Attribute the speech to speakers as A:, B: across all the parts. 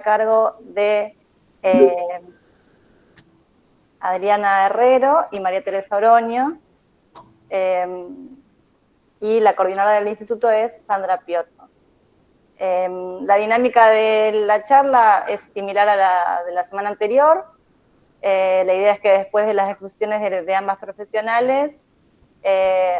A: cargo de Adriana Herrero y María Teresa Oroño, y la coordinadora del instituto es Sandra Piotto. La dinámica de la charla es similar a la de la semana anterior. La idea es que después de las exposiciones de ambas profesionales,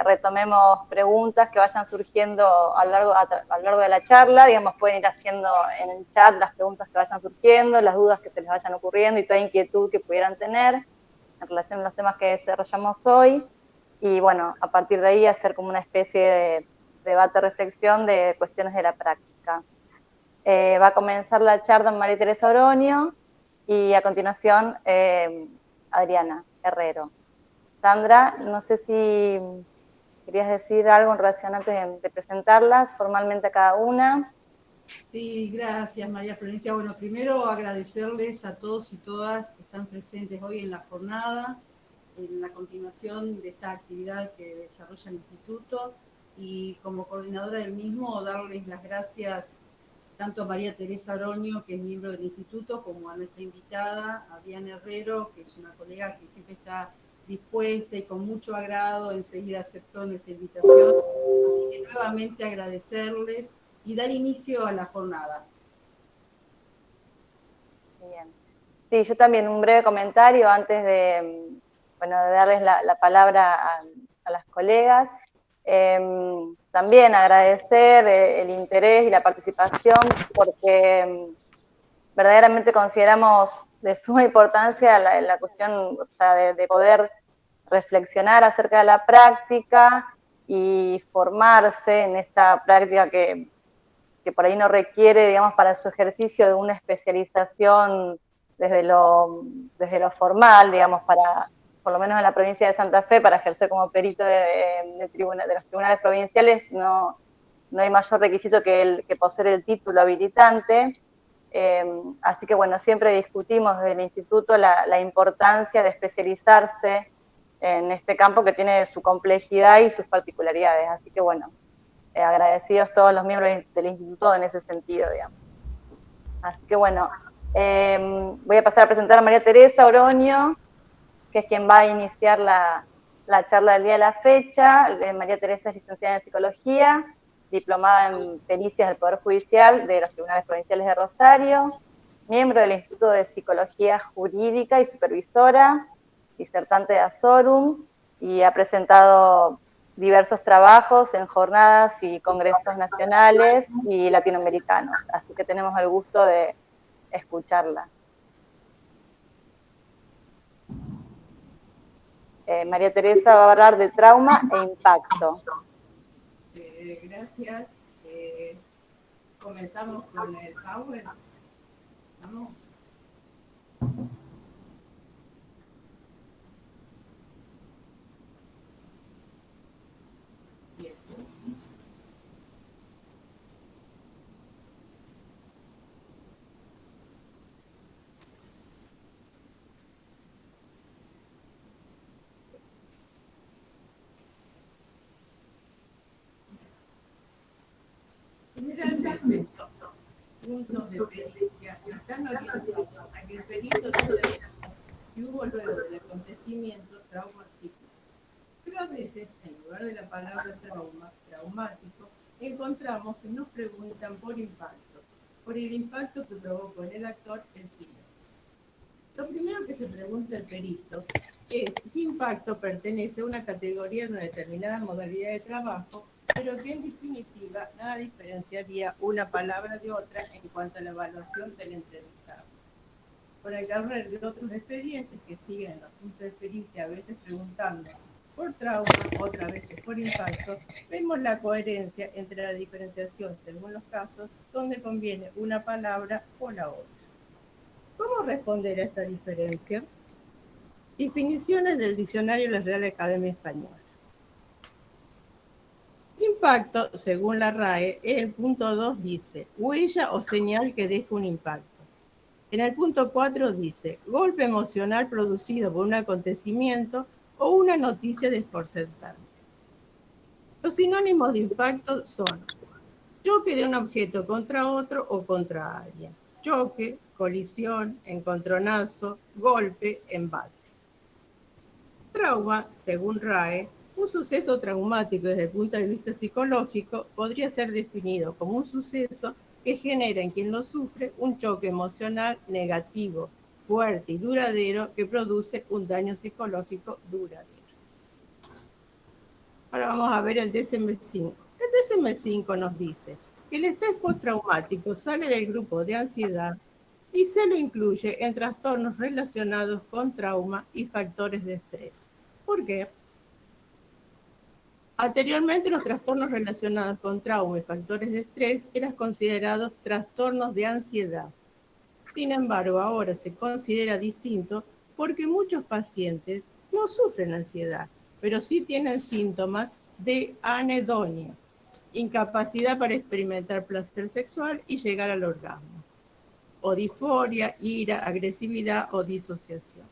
A: retomemos preguntas que vayan surgiendo a lo largo de la charla. Digamos, pueden ir haciendo en el chat las preguntas que vayan surgiendo, las dudas que se les vayan ocurriendo y toda inquietud que pudieran tener en relación a los temas que desarrollamos hoy. Y bueno, a partir de ahí hacer como una especie de debate, reflexión de cuestiones de la práctica. Va a comenzar la charla María Teresa Oroño y a continuación Adriana Herrero. Sandra, no sé si querías decir algo en relación antes de presentarlas formalmente a cada una.
B: Sí, gracias María Florencia. Bueno, primero agradecerles a todos y todas que están presentes hoy en la jornada, en la continuación de esta actividad que desarrolla el Instituto, y como coordinadora del mismo darles las gracias tanto a María Teresa Oroño, que es miembro del Instituto, como a nuestra invitada, Adriana Herrero, que es una colega que siempre está dispuesta y con mucho agrado enseguida aceptó nuestra invitación. Así que nuevamente agradecerles y dar inicio a la jornada.
A: Bien. Sí, yo también un breve comentario antes de, bueno, de darles la palabra a las colegas. También agradecer el interés y la participación, porque verdaderamente consideramos de suma importancia la cuestión, o sea, de poder reflexionar acerca de la práctica y formarse en esta práctica que por ahí no requiere, digamos, para su ejercicio de una especialización desde lo formal, digamos, para, por lo menos en la provincia de Santa Fe, para ejercer como perito de los tribunales provinciales, no hay mayor requisito que poseer el título habilitante. Así que bueno, siempre discutimos desde el instituto la importancia de especializarse en este campo que tiene su complejidad y sus particularidades. Así que bueno, agradecidos todos los miembros del instituto en ese sentido, digamos. Así que bueno, voy a pasar a presentar a María Teresa Oroño, que es quien va a iniciar la charla del día de la fecha. María Teresa es licenciada en Psicología, diplomada en Pericias del Poder Judicial de los Tribunales Provinciales de Rosario, miembro del Instituto de Psicología Jurídica y supervisora, disertante de Azorum, y ha presentado diversos trabajos en jornadas y congresos nacionales y latinoamericanos. Así que tenemos el gusto de escucharla. María Teresa va a hablar de trauma e impacto.
B: Gracias. Comenzamos con el Power. ¿Vamos? Bien. Generalmente, puntos de pericia están orientados a que el perito determine si hubo luego del acontecimiento trauma psíquico. Pero a veces, en lugar de la palabra trauma, traumático, encontramos que nos preguntan por impacto, por el impacto que provocó en el actor el siniestro. Lo primero que se pregunta el perito es si impacto pertenece a una categoría en una determinada modalidad de trabajo, pero que en definitiva nada diferenciaría una palabra de otra en cuanto a la evaluación del entrevistado. Por el correr de otros expedientes que siguen en los puntos de pericia, a veces preguntando por trauma, otras veces por impacto, vemos la coherencia entre la diferenciación según los casos donde conviene una palabra o la otra. ¿Cómo responder a esta diferencia? Definiciones del diccionario de la Real Academia Española. Impacto, según la RAE, en el punto 2 dice, huella o señal que deja un impacto. En el punto 4 dice, golpe emocional producido por un acontecimiento o una noticia desconcertante. Los sinónimos de impacto son choque de un objeto contra otro o contra alguien, choque, colisión, encontronazo, golpe, embate. Trauma, según RAE, un suceso traumático desde el punto de vista psicológico podría ser definido como un suceso que genera en quien lo sufre un choque emocional negativo, fuerte y duradero que produce un daño psicológico duradero. Ahora vamos a ver el DSM-5. El DSM-5 nos dice que el estrés postraumático sale del grupo de ansiedad y se lo incluye en trastornos relacionados con trauma y factores de estrés. ¿Por qué? Anteriormente, los trastornos relacionados con trauma y factores de estrés eran considerados trastornos de ansiedad. Sin embargo, ahora se considera distinto porque muchos pacientes no sufren ansiedad, pero sí tienen síntomas de anedonia, incapacidad para experimentar placer sexual y llegar al orgasmo, o disforia, ira, agresividad o disociación.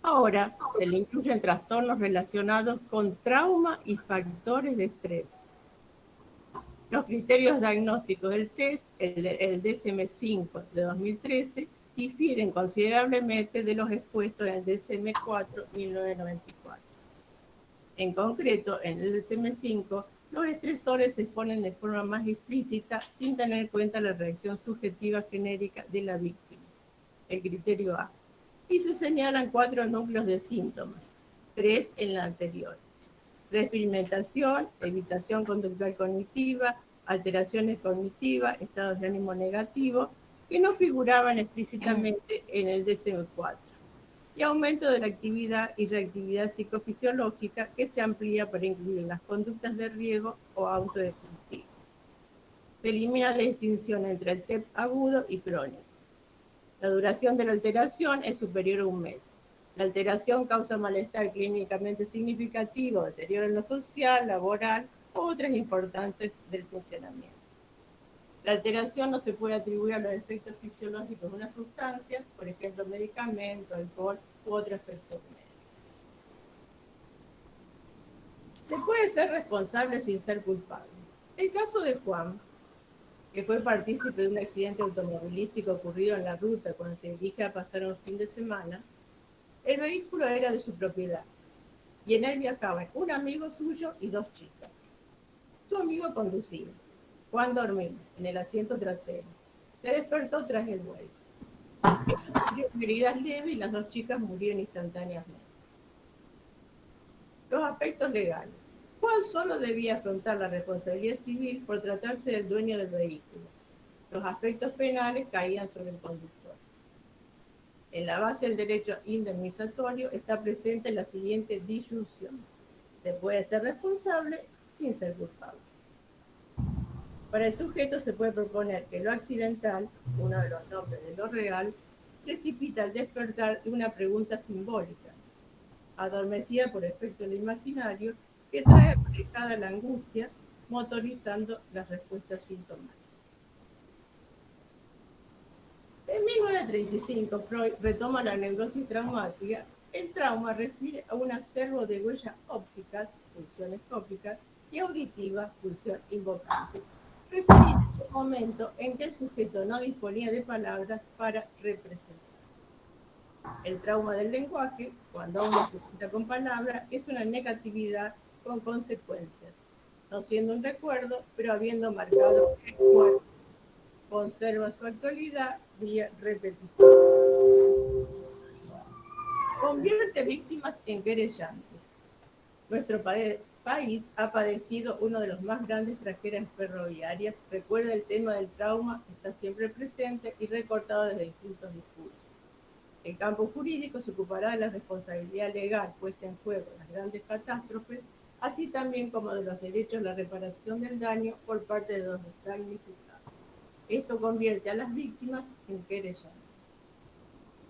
B: Ahora se le incluyen trastornos relacionados con trauma y factores de estrés. Los criterios diagnósticos del test, el DSM-5 de 2013, difieren considerablemente de los expuestos en el DSM-4 1994. En concreto, en el DSM-5, los estresores se exponen de forma más explícita sin tener en cuenta la reacción subjetiva genérica de la víctima, el criterio A, y se señalan 4 núcleos de síntomas, 3 en la anterior: reexperimentación, evitación conductual cognitiva, alteraciones cognitivas, estados de ánimo negativo, que no figuraban explícitamente en el DSM-4, y aumento de la actividad y reactividad psicofisiológica que se amplía para incluir las conductas de riesgo o autodestructivas. Se elimina la distinción entre el TEP agudo y crónico. La duración de la alteración es superior a un mes. La alteración causa malestar clínicamente significativo, deterioro en lo social, laboral o otras importantes del funcionamiento. La alteración no se puede atribuir a los efectos fisiológicos de una sustancia, por ejemplo, medicamentos, alcohol u otros efectos médicos. Se puede ser responsable sin ser culpable. El caso de Juan, que fue partícipe de un accidente automovilístico ocurrido en la ruta cuando se dirige a pasar un fin de semana, el vehículo era de su propiedad y en él viajaban un amigo suyo y 2 chicas. Su amigo conducía. Juan dormía en el asiento trasero. Se despertó tras el vuelo. Sufrió heridas leves y las 2 chicas murieron instantáneamente. Los aspectos legales. Juan solo debía afrontar la responsabilidad civil por tratarse del dueño del vehículo. Los aspectos penales caían sobre el conductor. En la base del derecho indemnizatorio está presente la siguiente disyunción: se puede ser responsable sin ser culpable. Para el sujeto se puede proponer que lo accidental, uno de los nombres de lo real, precipita el despertar de una pregunta simbólica, adormecida por efecto de lo imaginario, que trae aparejada la angustia, motorizando las respuestas sintomáticas. En 1935, Freud retoma la neurosis traumática. El trauma refiere a un acervo de huellas ópticas, funciones ópticas, y auditivas, función invocante, refiriendo a un momento en que el sujeto no disponía de palabras para representar. El trauma del lenguaje, cuando aún no se cuenta con palabras, es una negatividad con consecuencias, no siendo un recuerdo, pero habiendo marcado el cuerpo, conserva su actualidad vía repetición. Convierte víctimas en querellantes. Nuestro país ha padecido uno de los más grandes tragedias ferroviarias. Recuerda, el tema del trauma está siempre presente y recortado desde distintos discursos. El campo jurídico se ocupará de la responsabilidad legal puesta en juego en las grandes catástrofes, así también como de los derechos a la reparación del daño por parte de los damnificados. Esto convierte a las víctimas en querellantes.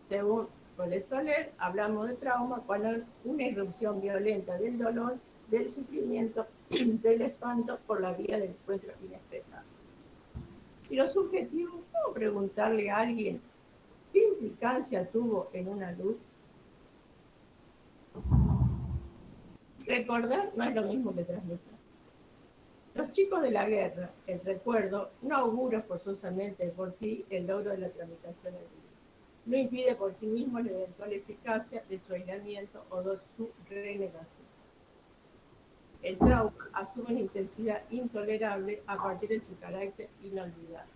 B: Según Colette Soler, hablamos de trauma cuando es una irrupción violenta del dolor, del sufrimiento, del espanto por la vía del encuentro inesperado. Y lo subjetivo, ¿cómo preguntarle a alguien qué implicancia tuvo en una luz? Recordar no es lo mismo que transmitir. Los chicos de la guerra, el recuerdo, no augura forzosamente por sí el logro de la tramitación en vida. No impide por sí mismo la eventual eficacia de su aislamiento o de su renegación. El trauma asume una intensidad intolerable a partir de su carácter inolvidable.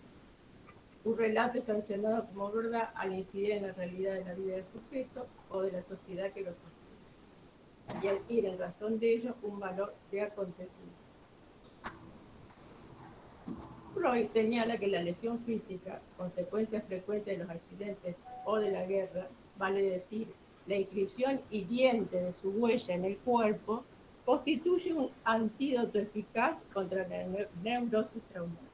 B: Un relato es sancionado como verdad al incidir en la realidad de la vida del sujeto o de la sociedad que lo sostiene, y adquiere en razón de ello un valor de acontecimiento. Freud señala que la lesión física, consecuencia frecuente de los accidentes o de la guerra, vale decir, la inscripción hiriente de su huella en el cuerpo, constituye un antídoto eficaz contra la neurosis traumática.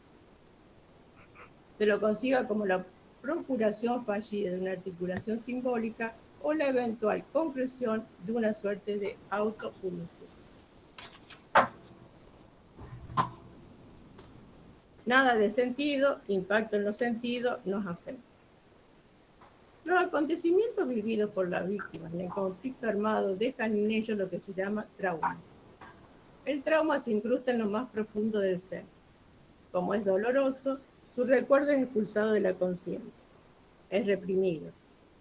B: Se lo conciba como la procuración fallida de una articulación simbólica o la eventual concreción de una suerte de autopunición. Nada de sentido, impacto en los sentidos, nos afecta. Los acontecimientos vividos por las víctimas en el conflicto armado dejan en ellos lo que se llama trauma. El trauma se incrusta en lo más profundo del ser. Como es doloroso, su recuerdo es expulsado de la conciencia, es reprimido,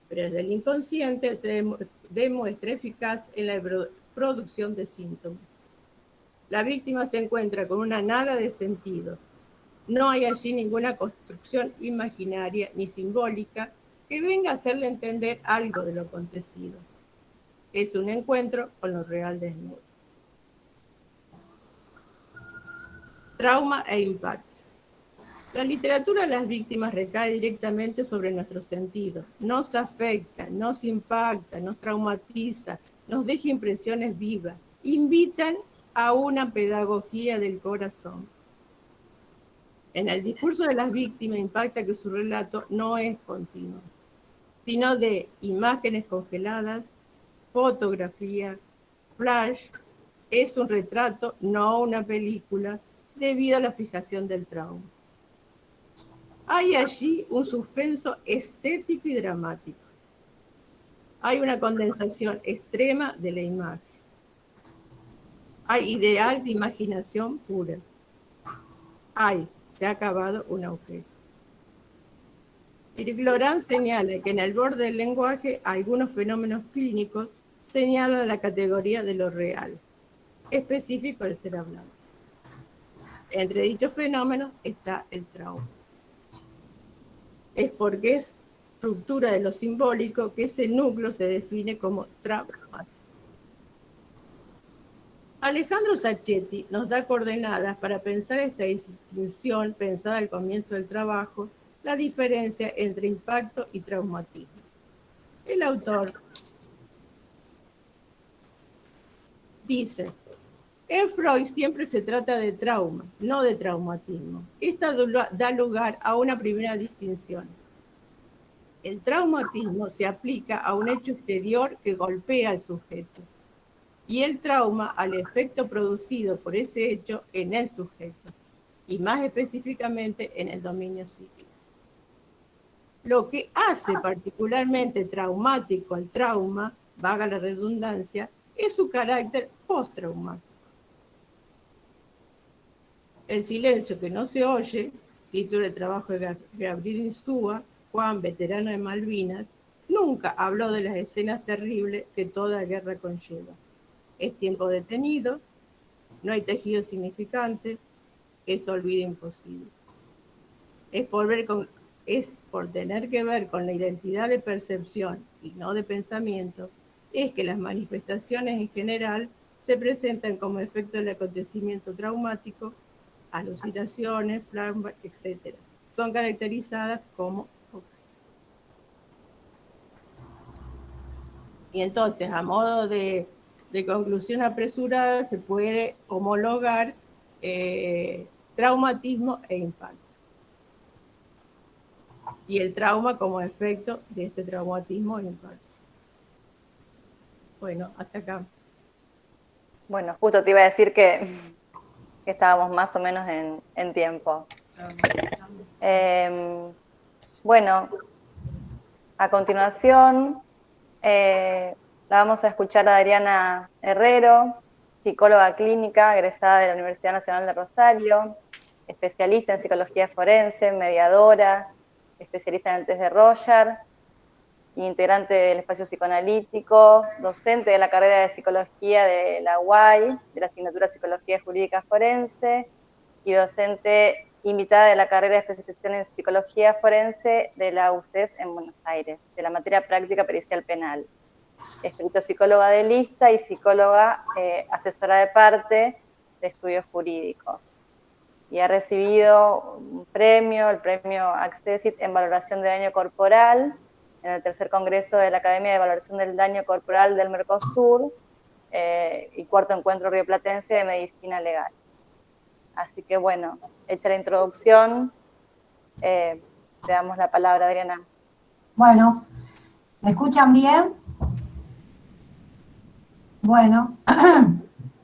B: pero desde el inconsciente se demuestra eficaz en la producción de síntomas. La víctima se encuentra con una nada de sentido. No hay allí ninguna construcción imaginaria ni simbólica que venga a hacerle entender algo de lo acontecido. Es un encuentro con lo real desnudo. Trauma e impacto. La literatura de las víctimas recae directamente sobre nuestros sentidos. Nos afecta, nos impacta, nos traumatiza, nos deja impresiones vivas. Invitan a una pedagogía del corazón. En el discurso de las víctimas impacta que su relato no es continuo, sino de imágenes congeladas, fotografías, flash. Es un retrato, no una película, debido a la fijación del trauma. Hay allí un suspenso estético y dramático. Hay una condensación extrema de la imagen. Hay ideal de imaginación pura. Se ha acabado un objeto. Eric Laurent señala que en el borde del lenguaje algunos fenómenos clínicos señalan la categoría de lo real, específico del ser hablado. Entre dichos fenómenos está el trauma. Es porque es estructura de lo simbólico que ese núcleo se define como traumático. Alejandro Sacchetti nos da coordenadas para pensar esta distinción pensada al comienzo del trabajo, la diferencia entre impacto y traumatismo. El autor dice, en Freud siempre se trata de trauma, no de traumatismo. Esta da lugar a una primera distinción. El traumatismo se aplica a un hecho exterior que golpea al sujeto y el trauma al efecto producido por ese hecho en el sujeto y más específicamente en el dominio psíquico. Lo que hace particularmente traumático al trauma, valga la redundancia, es su carácter postraumático. El silencio que no se oye, título de trabajo de Gabriel Insúa, Juan, veterano de Malvinas, nunca habló de las escenas terribles que toda guerra conlleva. Es tiempo detenido, no hay tejido significante, es olvido imposible. Es por tener que ver con la identidad de percepción y no de pensamiento, es que las manifestaciones en general se presentan como efecto del acontecimiento traumático, alucinaciones, flashbacks, etc. Son caracterizadas como focas. Y entonces, a modo de conclusión apresurada, se puede homologar traumatismo e impacto. Y el trauma como efecto de este traumatismo e impacto. Bueno, hasta acá.
A: Bueno, justo te iba a decir que estábamos más o menos en tiempo. Bueno, a continuación la vamos a escuchar a Adriana Herrero, psicóloga clínica, egresada de la Universidad Nacional de Rosario, especialista en psicología forense, mediadora, especialista en el test de Roger, integrante del espacio psicoanalítico, docente de la carrera de psicología de la UAI, de la asignatura Psicología Jurídica Forense, y docente invitada de la carrera de especialización en psicología forense de la UCES en Buenos Aires, de la materia práctica pericial penal. Es perito psicóloga de lista y psicóloga asesora de parte de estudios jurídicos. Y ha recibido un premio, el premio Accessit en valoración de daño corporal, en el tercer congreso de la Academia de Valoración del Daño Corporal del Mercosur, y cuarto encuentro rioplatense de medicina legal. Así que bueno, hecha la introducción, te damos la palabra, Adriana.
C: Bueno, ¿me escuchan bien? Bueno.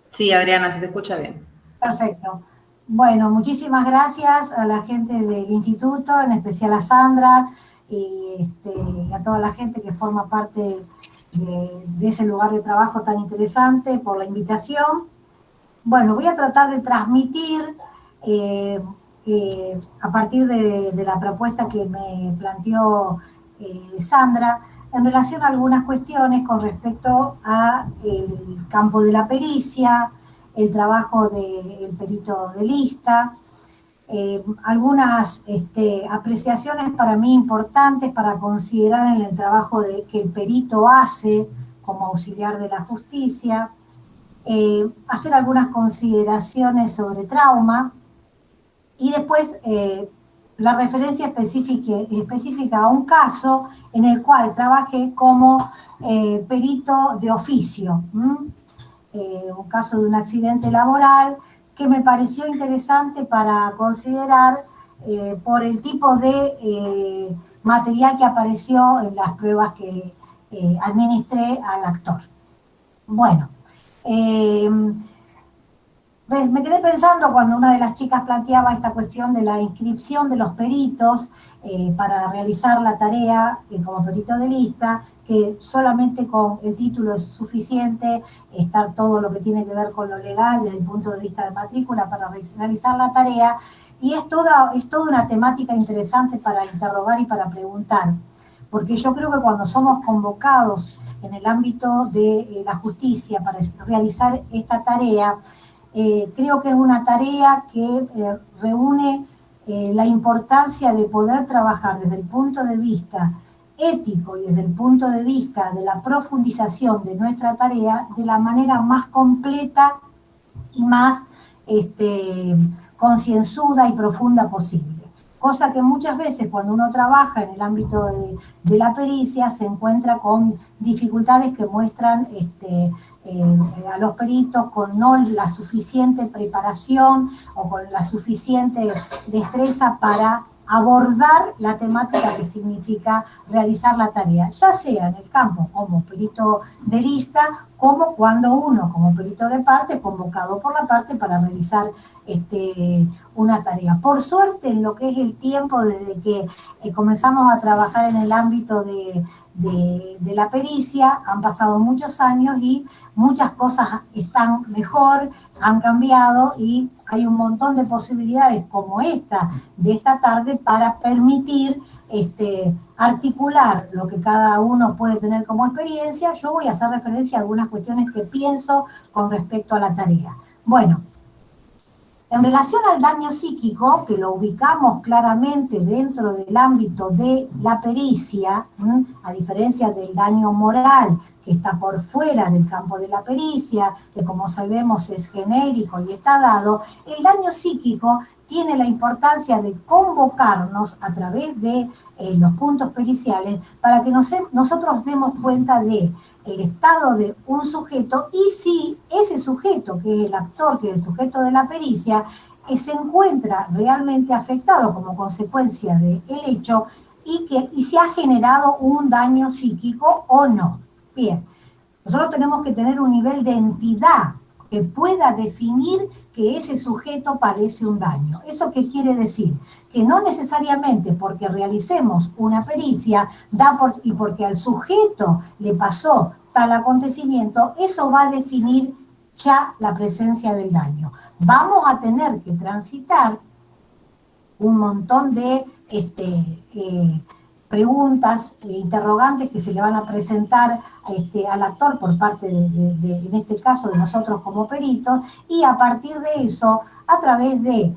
D: Sí, Adriana, se te escucha bien.
C: Perfecto. Bueno, muchísimas gracias a la gente del instituto, en especial a Sandra y a toda la gente que forma parte de ese lugar de trabajo tan interesante por la invitación. Bueno, voy a tratar de transmitir a partir de la propuesta que me planteó Sandra en relación a algunas cuestiones con respecto al campo de la pericia, el trabajo del perito de lista, algunas apreciaciones para mí importantes para considerar en el trabajo que el perito hace como auxiliar de la justicia, hacer algunas consideraciones sobre trauma y después la referencia específica a un caso en el cual trabajé como perito de oficio. Un caso de un accidente laboral que me pareció interesante para considerar por el tipo de material que apareció en las pruebas que administré al actor. Bueno, me quedé pensando cuando una de las chicas planteaba esta cuestión de la inscripción de los peritos para realizar la tarea como perito de lista, que solamente con el título es suficiente, estar todo lo que tiene que ver con lo legal desde el punto de vista de matrícula para realizar la tarea, y es toda una temática interesante para interrogar y para preguntar, porque yo creo que cuando somos convocados en el ámbito de la justicia para realizar esta tarea, creo que es una tarea que reúne la importancia de poder trabajar desde el punto de vista ético y desde el punto de vista de la profundización de nuestra tarea de la manera más completa y más concienzuda y profunda posible. Cosa que muchas veces cuando uno trabaja en el ámbito de la pericia se encuentra con dificultades que muestran a los peritos con no la suficiente preparación o con la suficiente destreza para abordar la temática que significa realizar la tarea, ya sea en el campo como perito de lista, como cuando uno como perito de parte es convocado por la parte para realizar una tarea. Por suerte, en lo que es el tiempo desde que comenzamos a trabajar en el ámbito de la pericia, han pasado muchos años y muchas cosas están mejor, han cambiado y hay un montón de posibilidades como esta de esta tarde para permitir articular lo que cada uno puede tener como experiencia. Yo voy a hacer referencia a algunas cuestiones que pienso con respecto a la tarea. Bueno, en relación al daño psíquico, que lo ubicamos claramente dentro del ámbito de la pericia, a diferencia del daño moral, que está por fuera del campo de la pericia, que como sabemos es genérico y está dado, el daño psíquico tiene la importancia de convocarnos a través de los puntos periciales para que nosotros demos cuenta de el estado de un sujeto y si ese sujeto, que es el actor, que es el sujeto de la pericia, se encuentra realmente afectado como consecuencia del hecho y si ha generado un daño psíquico o no. Bien, nosotros tenemos que tener un nivel de entidad que pueda definir que ese sujeto padece un daño. ¿Eso qué quiere decir? Que no necesariamente porque realicemos una pericia y porque al sujeto le pasó tal acontecimiento, eso va a definir ya la presencia del daño. Vamos a tener que transitar un montón de preguntas, interrogantes que se le van a presentar al actor por parte en este caso, de nosotros como peritos, y a partir de eso, a través de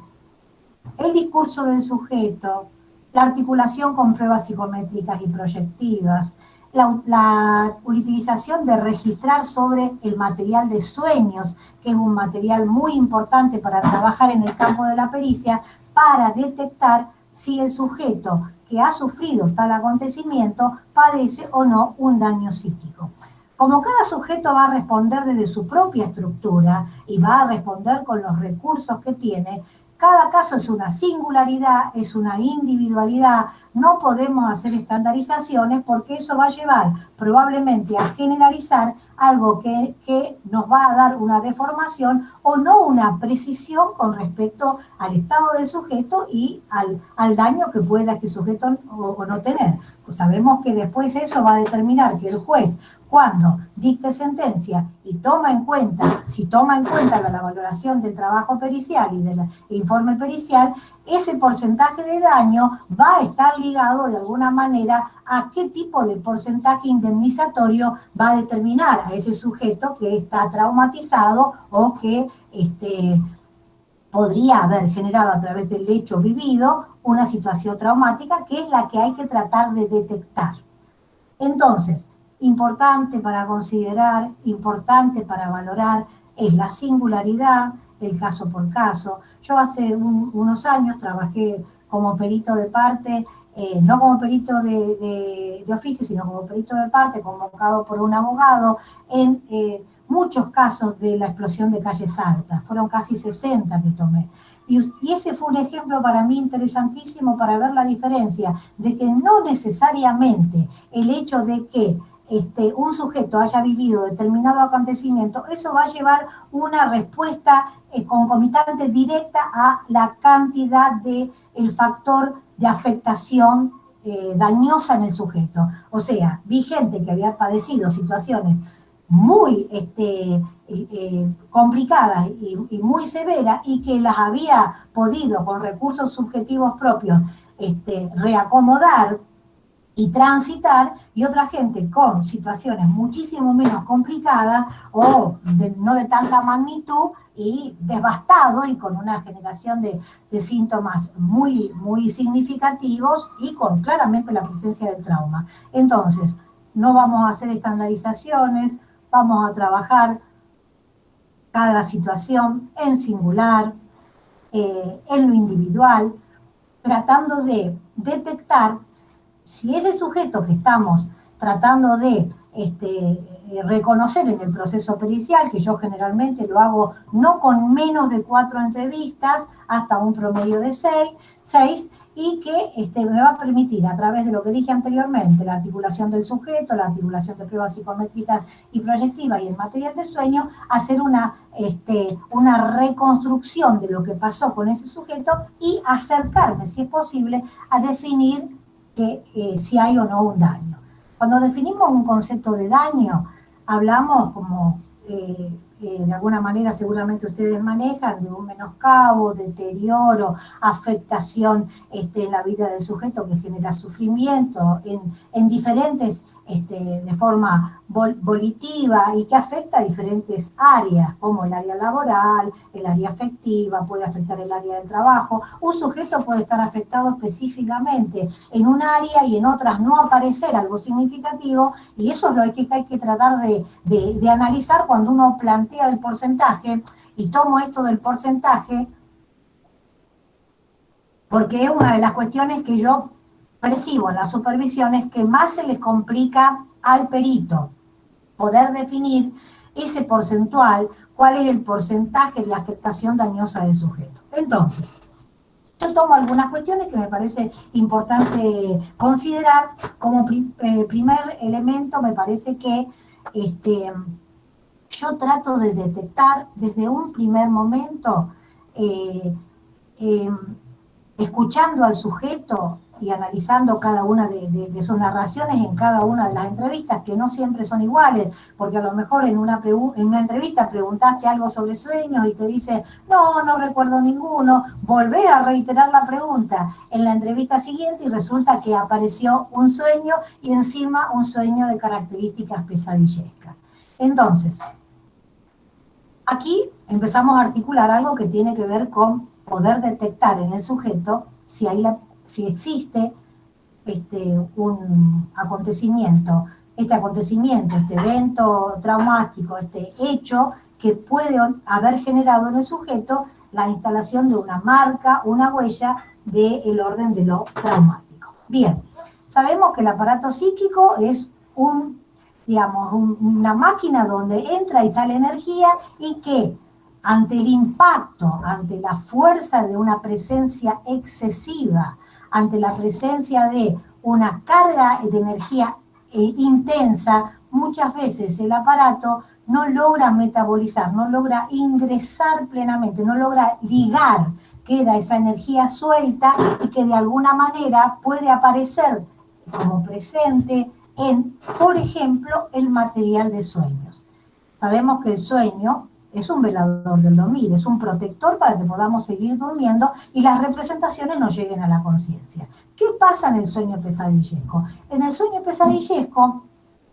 C: el discurso del sujeto, la articulación con pruebas psicométricas y proyectivas, la utilización de registrar sobre el material de sueños, que es un material muy importante para trabajar en el campo de la pericia, para detectar si el sujeto que ha sufrido tal acontecimiento padece o no un daño psíquico. Como cada sujeto va a responder desde su propia estructura y va a responder con los recursos que tiene, cada caso es una singularidad, es una individualidad, no podemos hacer estandarizaciones porque eso va a llevar probablemente a generalizar algo que nos va a dar una deformación o no una precisión con respecto al estado del sujeto y al daño que pueda este sujeto o no tener. Pues sabemos que después eso va a determinar que el juez, cuando dicte sentencia y toma en cuenta, si toma en cuenta la valoración del trabajo pericial y del informe pericial, ese porcentaje de daño va a estar ligado de alguna manera a qué tipo de porcentaje indemnizatorio va a determinar a ese sujeto que está traumatizado o que podría haber generado a través del hecho vivido una situación traumática, que es la que hay que tratar de detectar. Entonces, importante para considerar, importante para valorar, es la singularidad, el caso por caso. Yo hace unos años trabajé como perito de parte, no como perito de oficio, sino como perito de parte, convocado por un abogado, en muchos casos de la explosión de Calles Altas. Fueron casi 60 que tomé. Y ese fue un ejemplo para mí interesantísimo para ver la diferencia de que no necesariamente el hecho de que un sujeto haya vivido determinado acontecimiento, eso va a llevar una respuesta concomitante directa a la cantidad del factor de afectación dañosa en el sujeto. O sea, vi gente que había padecido situaciones muy complicadas y muy severas y que las había podido con recursos subjetivos propios reacomodar y transitar, y otra gente con situaciones muchísimo menos complicadas o no de tanta magnitud y devastado y con una generación de síntomas muy, muy significativos y con claramente la presencia del trauma. Entonces, no vamos a hacer estandarizaciones, vamos a trabajar cada situación en singular, en lo individual, tratando de detectar si ese sujeto que estamos tratando de reconocer en el proceso pericial, que yo generalmente lo hago no con menos de 4 entrevistas, hasta un promedio de 6, y que me va a permitir, a través de lo que dije anteriormente, la articulación del sujeto, la articulación de pruebas psicométricas y proyectivas y el material de sueño, hacer una reconstrucción de lo que pasó con ese sujeto y acercarme, si es posible, a definir si hay o no un daño. Cuando definimos un concepto de daño, hablamos como de alguna manera seguramente ustedes manejan de un menoscabo, deterioro, afectación en la vida del sujeto que genera sufrimiento en diferentes, de forma volitiva y que afecta a diferentes áreas, como el área laboral, el área afectiva, puede afectar el área del trabajo. Un sujeto puede estar afectado específicamente en un área y en otras no aparecer algo significativo, y eso es lo que hay que tratar de analizar cuando uno plantea el porcentaje, y tomo esto del porcentaje porque es una de las cuestiones que yo percibo en las supervisiones que más se les complica al perito poder definir ese porcentual, cuál es el porcentaje de afectación dañosa del sujeto. Entonces, yo tomo algunas cuestiones que me parece importante considerar. Como primer elemento, me parece que yo trato de detectar desde un primer momento, escuchando al sujeto, y analizando cada una de sus narraciones en cada una de las entrevistas, que no siempre son iguales, porque a lo mejor en una entrevista preguntaste algo sobre sueños y te dice, no recuerdo ninguno, volvé a reiterar la pregunta en la entrevista siguiente y resulta que apareció un sueño y encima un sueño de características pesadillescas. Entonces, aquí empezamos a articular algo que tiene que ver con poder detectar en el sujeto si existe un acontecimiento, este evento traumático, este hecho que puede haber generado en el sujeto la instalación de una marca, una huella del orden de lo traumático. Bien, sabemos que el aparato psíquico es una máquina donde entra y sale energía y que ante el impacto, ante la fuerza de una presencia excesiva, ante la presencia de una carga de energía intensa, muchas veces el aparato no logra metabolizar, no logra ingresar plenamente, no logra ligar, queda esa energía suelta y que de alguna manera puede aparecer como presente en, por ejemplo, el material de sueños. Sabemos que el sueño es un velador del dormir, es un protector para que podamos seguir durmiendo y las representaciones nos lleguen a la conciencia. ¿Qué pasa en el sueño pesadillesco? En el sueño pesadillesco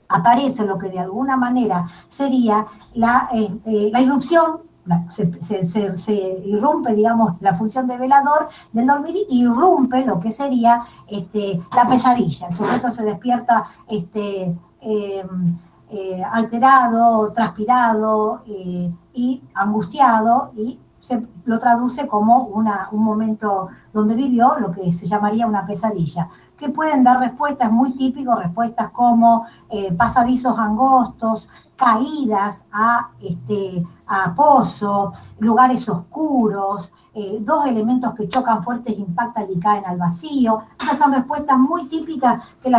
C: aparece lo que de alguna manera sería la irrupción, se irrumpe, digamos, la función de velador del dormir y irrumpe lo que sería la pesadilla. El sujeto se despierta alterado, transpirado y angustiado y se lo traduce como un momento donde vivió lo que se llamaría una pesadilla, que pueden dar respuestas muy típicas, respuestas como pasadizos angostos, caídas a pozo, lugares oscuros, dos elementos que chocan fuertes, impactan y caen al vacío. Esas son respuestas muy típicas que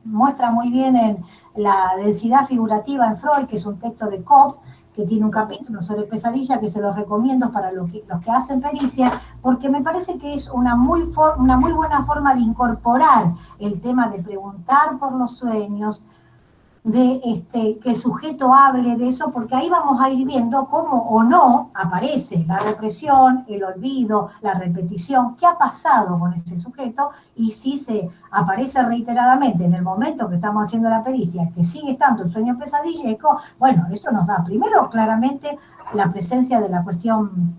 C: muestra muy bien en la densidad figurativa en Freud, que es un texto de Kopp, que tiene un capítulo sobre pesadilla que se los recomiendo para los que hacen pericia, porque me parece que es una muy buena forma de incorporar el tema de preguntar por los sueños, de que el sujeto hable de eso, porque ahí vamos a ir viendo cómo o no aparece la represión, el olvido, la repetición, qué ha pasado con ese sujeto, y si se aparece reiteradamente en el momento que estamos haciendo la pericia, que sigue estando el sueño pesadillesco, bueno, esto nos da primero claramente la presencia de la cuestión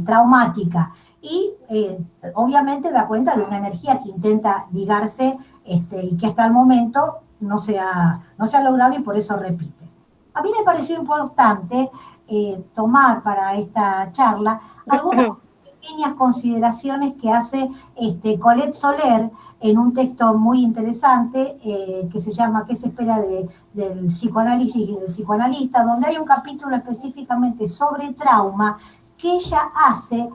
C: traumática, y obviamente da cuenta de una energía que intenta ligarse y que hasta el momento no se ha logrado y por eso repite. A mí me pareció importante tomar para esta charla algunas pequeñas consideraciones que hace Colette Soler en un texto muy interesante que se llama ¿Qué se espera del psicoanálisis y del psicoanalista?, donde hay un capítulo específicamente sobre trauma que ella hace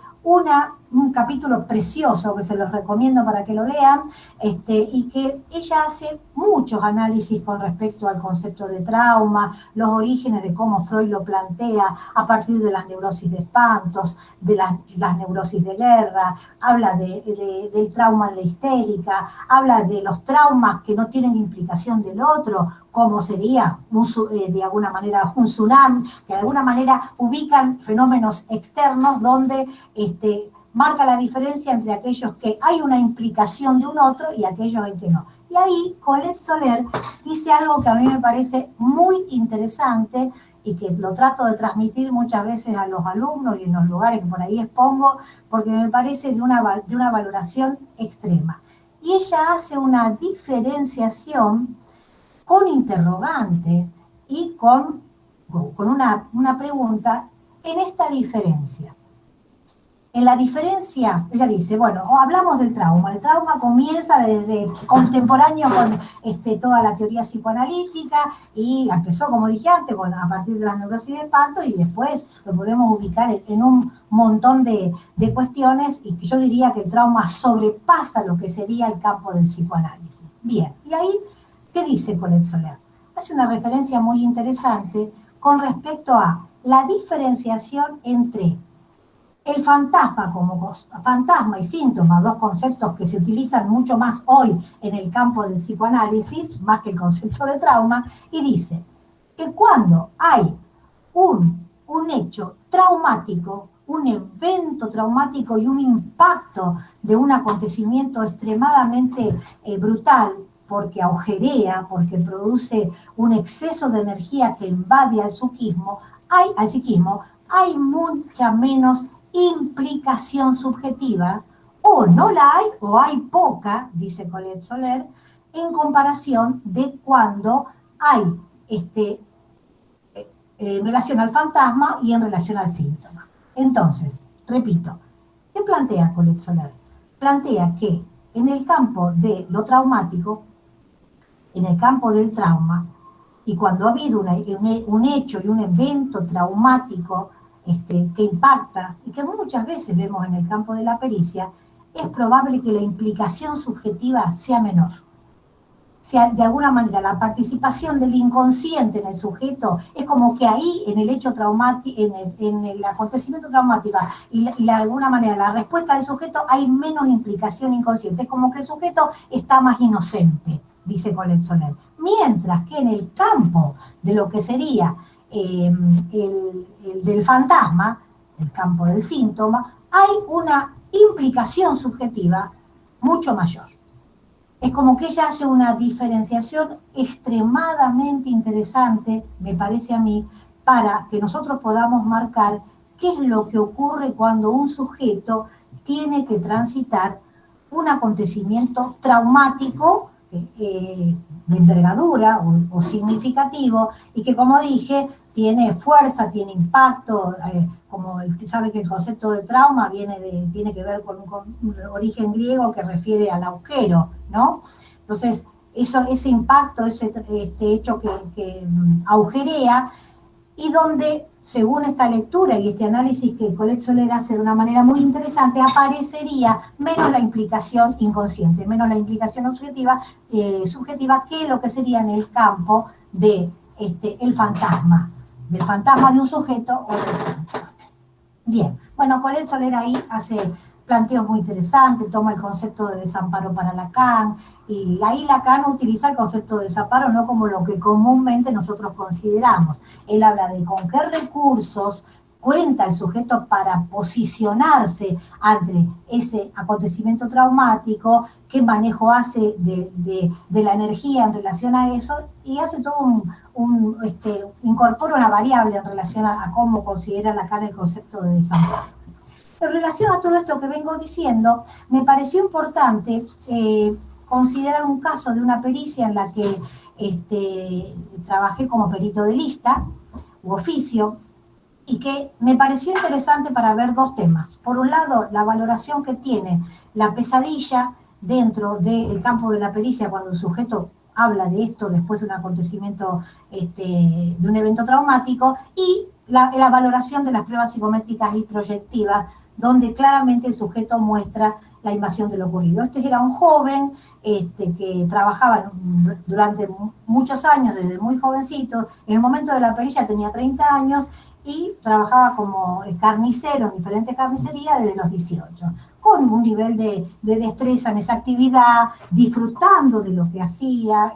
C: un capítulo precioso que se los recomiendo para que lo lean, y que ella hace muchos análisis con respecto al concepto de trauma, los orígenes de cómo Freud lo plantea a partir de las neurosis de espantos, de las neurosis de guerra, habla del trauma de la histérica, habla de los traumas que no tienen implicación del otro, como sería de alguna manera un tsunami, que de alguna manera ubican fenómenos externos donde marca la diferencia entre aquellos que hay una implicación de un otro y aquellos en que no. Y ahí Colette Soler dice algo que a mí me parece muy interesante y que lo trato de transmitir muchas veces a los alumnos y en los lugares que por ahí expongo, porque me parece de una valoración extrema. Y ella hace una diferenciación con interrogante y con una pregunta en esta diferencia. En la diferencia, ella dice, bueno, hablamos del trauma. El trauma comienza desde contemporáneo con toda la teoría psicoanalítica y empezó, como dije antes, a partir de las neurosis de espanto, y después lo podemos ubicar en un montón de cuestiones, y que yo diría que el trauma sobrepasa lo que sería el campo del psicoanálisis. Bien, y ahí, ¿qué dice Colette Soler? Hace una referencia muy interesante con respecto a la diferenciación entre El fantasma fantasma y síntoma, dos conceptos que se utilizan mucho más hoy en el campo del psicoanálisis, más que el concepto de trauma, y dice que cuando hay un hecho traumático, un evento traumático y un impacto de un acontecimiento extremadamente brutal, porque agujerea, porque produce un exceso de energía que invade al psiquismo, hay mucha menos implicación subjetiva, o no la hay, o hay poca, dice Colette Soler, en comparación de cuando hay en relación al fantasma y en relación al síntoma. Entonces, repito, ¿qué plantea Colette Soler? Plantea que en el campo de lo traumático, en el campo del trauma, y cuando ha habido un hecho y un evento traumático que impacta, y que muchas veces vemos en el campo de la pericia, es probable que la implicación subjetiva sea menor. Sea, de alguna manera, la participación del inconsciente en el sujeto es como que ahí, en el hecho traumático, en el acontecimiento traumático y de alguna manera la respuesta del sujeto, hay menos implicación inconsciente. Es como que el sujeto está más inocente, dice Colette Soler. Mientras que en el campo de lo que sería el del fantasma, el campo del síntoma, hay una implicación subjetiva mucho mayor. Es como que ella hace una diferenciación extremadamente interesante, me parece a mí, para que nosotros podamos marcar qué es lo que ocurre cuando un sujeto tiene que transitar un acontecimiento traumático de envergadura o significativo, y que, como dije, tiene fuerza, tiene impacto, como sabe que el concepto de trauma tiene que ver con un origen griego que refiere al agujero, ¿no? Entonces, ese impacto, ese hecho que agujerea, y donde, según esta lectura y este análisis que Colette Soler hace de una manera muy interesante, aparecería menos la implicación inconsciente, menos la implicación subjetiva que lo que sería en el campo de el fantasma, del fantasma de un sujeto o del síntoma. Bien, bueno, Colette Soler ahí hace planteos muy interesantes, toma el concepto de desamparo para Lacan, y ahí Lacan utiliza el concepto de desamparo no como lo que comúnmente nosotros consideramos. Él habla de con qué recursos cuenta el sujeto para posicionarse ante ese acontecimiento traumático, qué manejo hace de la energía en relación a eso, y hace todo incorpora una variable en relación a cómo considera Lacan el concepto de desamparo. En relación a todo esto que vengo diciendo, me pareció importante considerar un caso de una pericia en la que trabajé como perito de lista u oficio, y que me pareció interesante para ver dos temas. Por un lado, la valoración que tiene la pesadilla dentro del campo de la pericia cuando el sujeto habla de esto después de un acontecimiento, de un evento traumático, y la valoración de las pruebas psicométricas y proyectivas, donde claramente el sujeto muestra la invasión de lo ocurrido. Este era un joven que trabajaba durante muchos años, desde muy jovencito. En el momento de la pericia tenía 30 años y trabajaba como carnicero en diferentes carnicerías desde los 18, con un nivel de destreza en esa actividad, disfrutando de lo que hacía,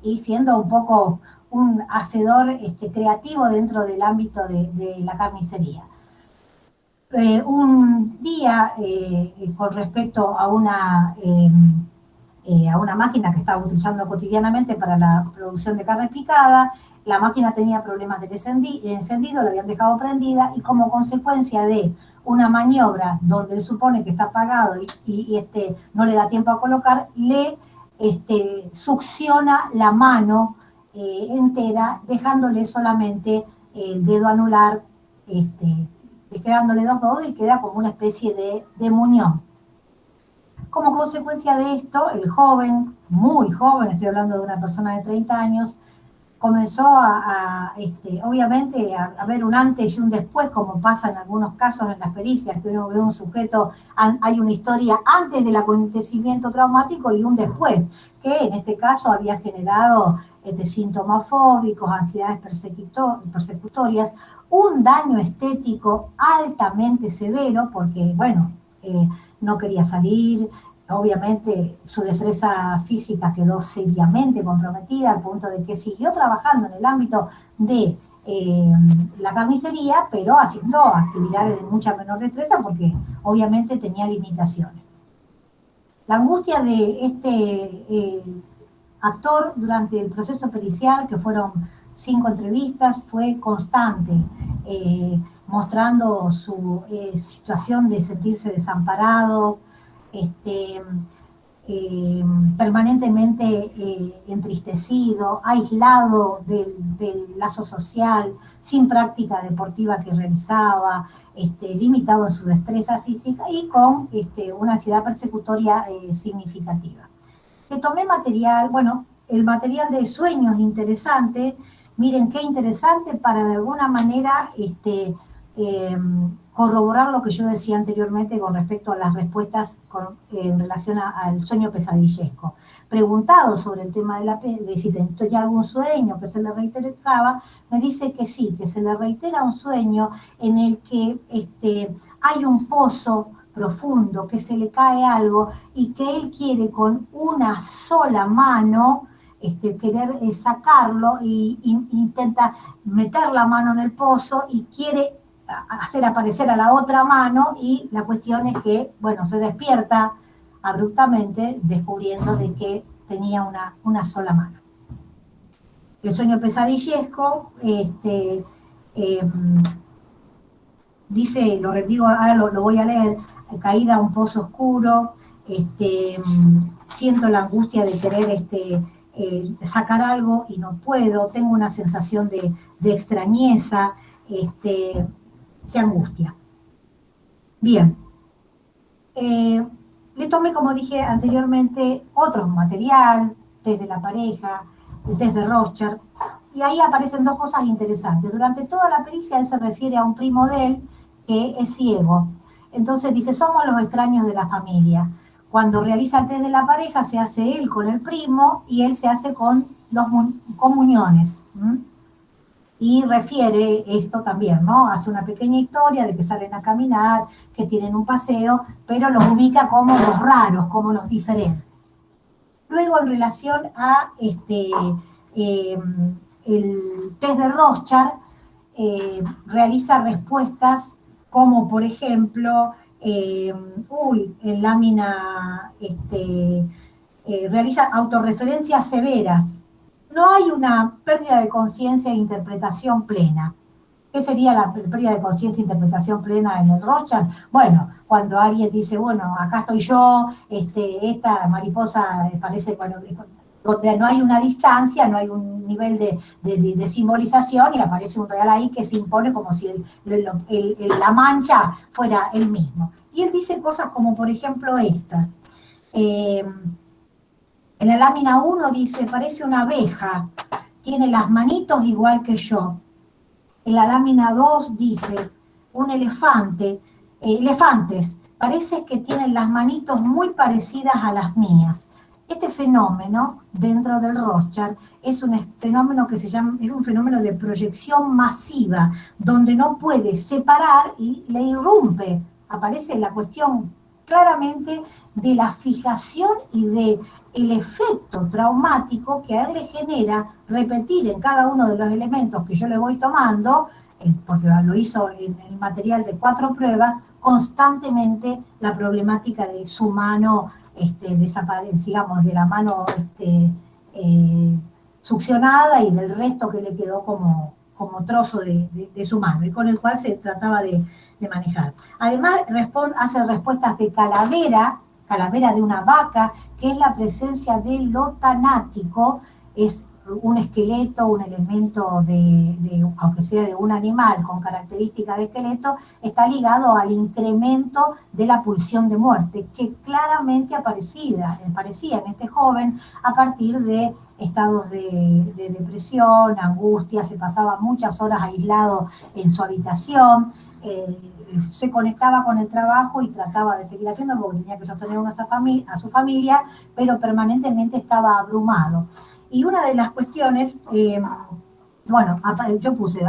C: y siendo un poco un hacedor creativo dentro del ámbito de la carnicería. Un día, con respecto a una máquina que estaba utilizando cotidianamente para la producción de carne picada, la máquina tenía problemas de encendido, la habían dejado prendida, y como consecuencia de una maniobra donde él supone que está apagado y no le da tiempo a colocar, le succiona la mano entera, dejándole solamente el dedo anular, quedándole dos dedos, y queda como una especie de muñón. Como consecuencia de esto, el joven, muy joven, estoy hablando de una persona de 30 años, comenzó obviamente a ver un antes y un después, como pasa en algunos casos en las pericias, que uno ve un sujeto, hay una historia antes del acontecimiento traumático y un después, que en este caso había generado síntomas fóbicos, ansiedades persecutorias, un daño estético altamente severo, porque, bueno, no quería salir, obviamente su destreza física quedó seriamente comprometida al punto de que siguió trabajando en el ámbito de la carnicería, pero haciendo actividades de mucha menor destreza porque obviamente tenía limitaciones. La angustia de este actor durante el proceso pericial, que fueron 5 entrevistas, fue constante, mostrando su situación de sentirse desamparado, permanentemente entristecido, aislado del lazo social, sin práctica deportiva que realizaba, limitado en su destreza física y con una ansiedad persecutoria significativa. Que tomé material, bueno, el material de sueños interesante, miren qué interesante para de alguna manera corroborar lo que yo decía anteriormente con respecto a las respuestas en relación al sueño pesadillesco. Preguntado sobre el tema de si tenía ya algún sueño que se le reiteraba, me dice que sí, que se le reitera un sueño en el que hay un pozo profundo, que se le cae algo y que él quiere con una sola mano querer sacarlo e intenta meter la mano en el pozo y quiere hacer aparecer a la otra mano y la cuestión es que, bueno, se despierta abruptamente descubriendo de que tenía una sola mano. El sueño pesadillesco, dice, lo digo, ahora lo voy a leer, caída a un pozo oscuro, siento la angustia de querer sacar algo y no puedo, tengo una sensación de extrañeza, se angustia. Bien. Le tomé, como dije anteriormente, otro material, test de la pareja, el test de Rorschach, y ahí aparecen 2 cosas interesantes. Durante toda la pericia él se refiere a un primo de él que es ciego. Entonces dice, somos los extraños de la familia. Cuando realiza el test de la pareja se hace él con el primo y él se hace con los comuniones. Y refiere esto también, ¿no? Hace una pequeña historia de que salen a caminar, que tienen un paseo, pero los ubica como los raros, como los diferentes. Luego, en relación a el test de Rorschach, realiza respuestas como, por ejemplo, en lámina, realiza autorreferencias severas. No hay una pérdida de conciencia e interpretación plena. ¿Qué sería la pérdida de conciencia e interpretación plena en el Rorschach? Bueno, cuando alguien dice, bueno, acá estoy yo, esta mariposa parece, bueno, donde no hay una distancia, no hay un nivel de simbolización y aparece un real ahí que se impone como si la mancha fuera él mismo. Y él dice cosas como, por ejemplo, estas. En la lámina 1 dice, parece una abeja, tiene las manitos igual que yo. En la lámina 2 dice, un elefante, elefantes, parece que tienen las manitos muy parecidas a las mías. Este fenómeno, dentro del Rorschach, es un fenómeno que se llama, es un fenómeno de proyección masiva, donde no puede separar y le irrumpe. Aparece la cuestión claramente de la fijación y del efecto traumático que a él le genera repetir en cada uno de los elementos que yo le voy tomando, porque lo hizo en el material de 4 pruebas, constantemente la problemática de su mano, digamos, de la mano succionada y del resto que le quedó como trozo de su mano, y con el cual se trataba de manejar. Además, hace respuestas de calavera de una vaca, que es la presencia de lo tanático, es un esqueleto, un elemento aunque sea de un animal con características de esqueleto, está ligado al incremento de la pulsión de muerte, que claramente aparecía en este joven a partir de estados de depresión, angustia, se pasaba muchas horas aislado en su habitación, se conectaba con el trabajo y trataba de seguir haciendo porque tenía que sostener a su familia, pero permanentemente estaba abrumado. Y una de las cuestiones, bueno, yo puse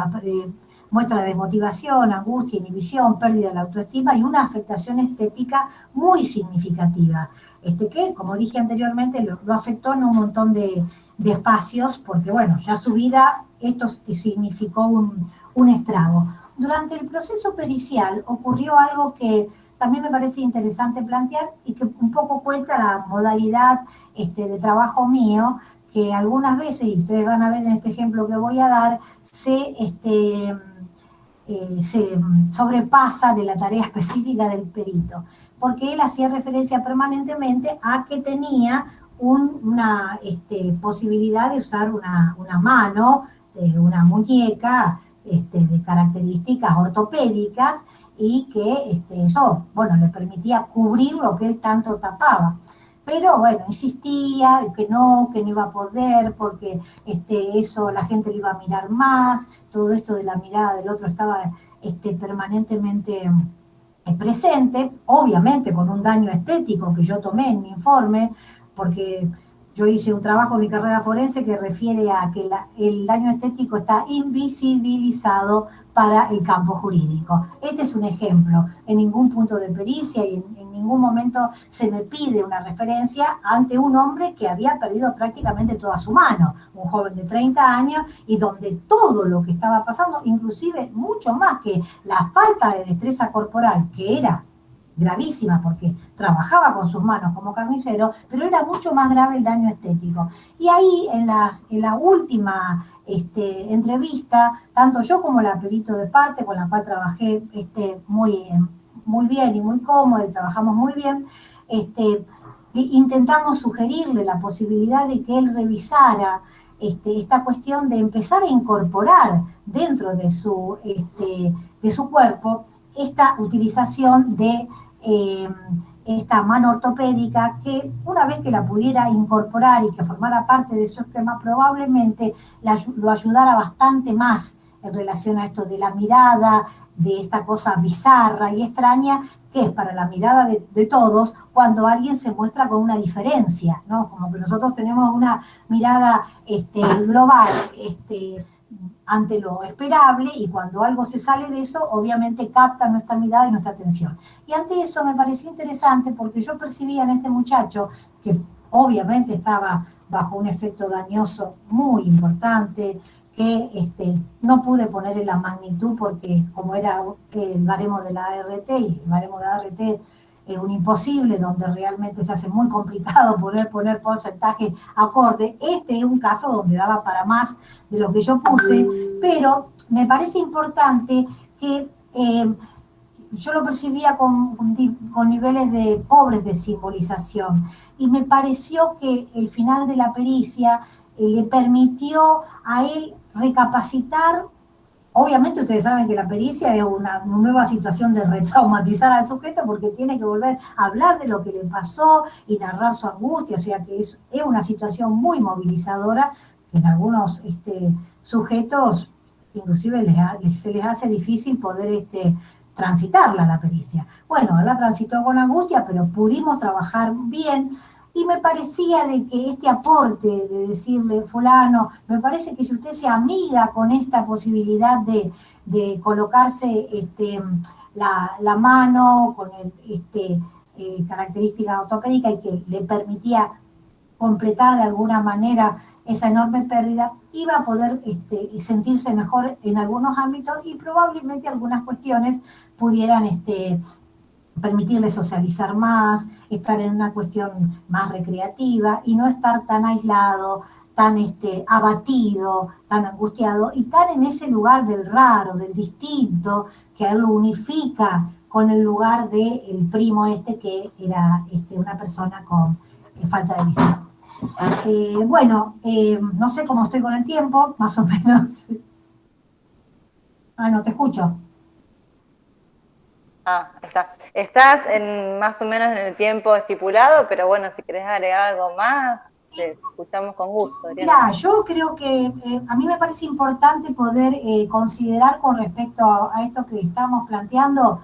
C: muestra de desmotivación, angustia, inhibición, pérdida de la autoestima y una afectación estética muy significativa, que, como dije anteriormente, lo afectó en un montón de espacios, porque, bueno, ya su vida, esto significó un estrago. Durante el proceso pericial ocurrió algo que también me parece interesante plantear y que un poco cuenta la modalidad de trabajo mío, que algunas veces, y ustedes van a ver en este ejemplo que voy a dar, se sobrepasa de la tarea específica del perito, porque él hacía referencia permanentemente a que tenía una posibilidad de usar una mano, una muñeca, de características ortopédicas, y que eso, bueno, le permitía cubrir lo que él tanto tapaba. Pero bueno, insistía que no iba a poder, porque eso la gente lo iba a mirar más, todo esto de la mirada del otro estaba permanentemente presente, obviamente con un daño estético que yo tomé en mi informe, porque yo hice un trabajo en mi carrera forense que refiere a que el daño estético está invisibilizado para el campo jurídico. Este es un ejemplo. En ningún punto de pericia y en ningún momento se me pide una referencia ante un hombre que había perdido prácticamente toda su mano, un joven de 30 años, y donde todo lo que estaba pasando, inclusive mucho más que la falta de destreza corporal, que era gravísima porque trabajaba con sus manos como carnicero, pero era mucho más grave el daño estético. Y ahí, en la última entrevista, tanto yo como la perito de parte, con la cual trabajé muy bien y muy cómodo, y trabajamos muy bien, intentamos sugerirle la posibilidad de que él revisara esta cuestión de empezar a incorporar dentro de su cuerpo esta utilización de esta mano ortopédica, que una vez que la pudiera incorporar y que formara parte de su esquema, probablemente lo ayudara bastante más en relación a esto de la mirada, de esta cosa bizarra y extraña que es para la mirada de todos cuando alguien se muestra con una diferencia, ¿no? Como que nosotros tenemos una mirada global, ante lo esperable, y cuando algo se sale de eso, obviamente capta nuestra mirada y nuestra atención. Y ante eso me pareció interesante porque yo percibía en este muchacho, que obviamente estaba bajo un efecto dañoso muy importante, que no pude ponerle la magnitud porque como era el baremo de la ART, y el baremo de la ART es un imposible, donde realmente se hace muy complicado poder poner porcentajes acorde. Este es un caso donde daba para más de lo que yo puse, pero me parece importante que yo lo percibía con niveles de pobres de simbolización, y me pareció que el final de la pericia le permitió a él recapacitar. Obviamente ustedes saben que la pericia es una nueva situación de retraumatizar al sujeto, porque tiene que volver a hablar de lo que le pasó y narrar su angustia, o sea que es una situación muy movilizadora que en algunos sujetos inclusive se les hace difícil poder transitarla, la pericia. Bueno, él la transitó con angustia, pero pudimos trabajar bien. Y me parecía de que este aporte de decirle, fulano, me parece que si usted se amiga con esta posibilidad de colocarse la mano con característica ortopédica, y que le permitía completar de alguna manera esa enorme pérdida, iba a poder sentirse mejor en algunos ámbitos, y probablemente algunas cuestiones pudieran permitirle socializar más, estar en una cuestión más recreativa y no estar tan aislado, tan abatido, tan angustiado, y tan en ese lugar del raro, del distinto, que a él lo unifica con el lugar del primo que era una persona con falta de visión. Bueno, no sé cómo estoy con el tiempo, más o menos. No te escucho.
A: Está. Estás más o menos en el tiempo estipulado, pero bueno, si querés agregar algo más. te escuchamos con gusto, Adriana.
C: Mira, yo creo que a mí me parece importante poder considerar con respecto a esto que estamos planteando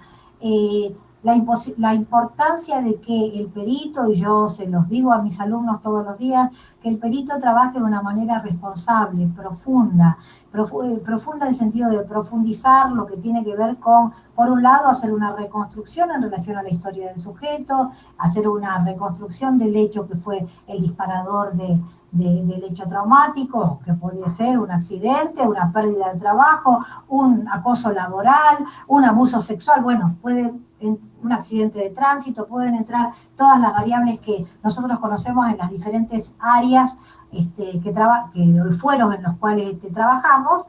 C: la importancia de que el perito, y yo se los digo a mis alumnos todos los días, que el perito trabaje de una manera responsable, profunda en el sentido de profundizar lo que tiene que ver con, por un lado, hacer una reconstrucción en relación a la historia del sujeto, hacer una reconstrucción del hecho que fue el disparador del hecho traumático, que puede ser un accidente, una pérdida de trabajo, un acoso laboral, un abuso sexual, bueno, un accidente de tránsito, pueden entrar todas las variables que nosotros conocemos en las diferentes áreas que fueron en los cuales trabajamos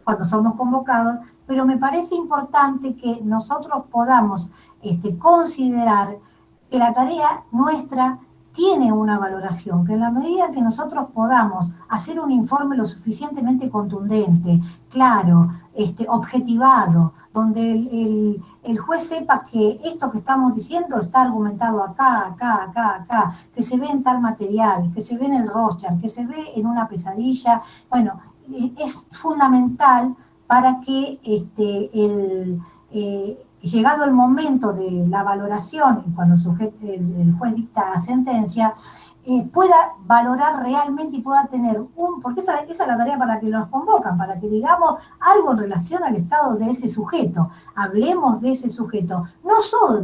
C: cuando somos convocados, pero me parece importante que nosotros podamos considerar que la tarea nuestra tiene una valoración, que en la medida que nosotros podamos hacer un informe lo suficientemente contundente, claro, objetivado, donde el juez sepa que esto que estamos diciendo está argumentado acá, que se ve en tal material, que se ve en el Rorschach, que se ve en una pesadilla, bueno, es fundamental para que llegado el momento de la valoración, cuando el juez dicta sentencia, pueda valorar realmente y pueda tener porque esa es la tarea para que nos convocan, para que digamos algo en relación al estado de ese sujeto, hablemos de ese sujeto, no solo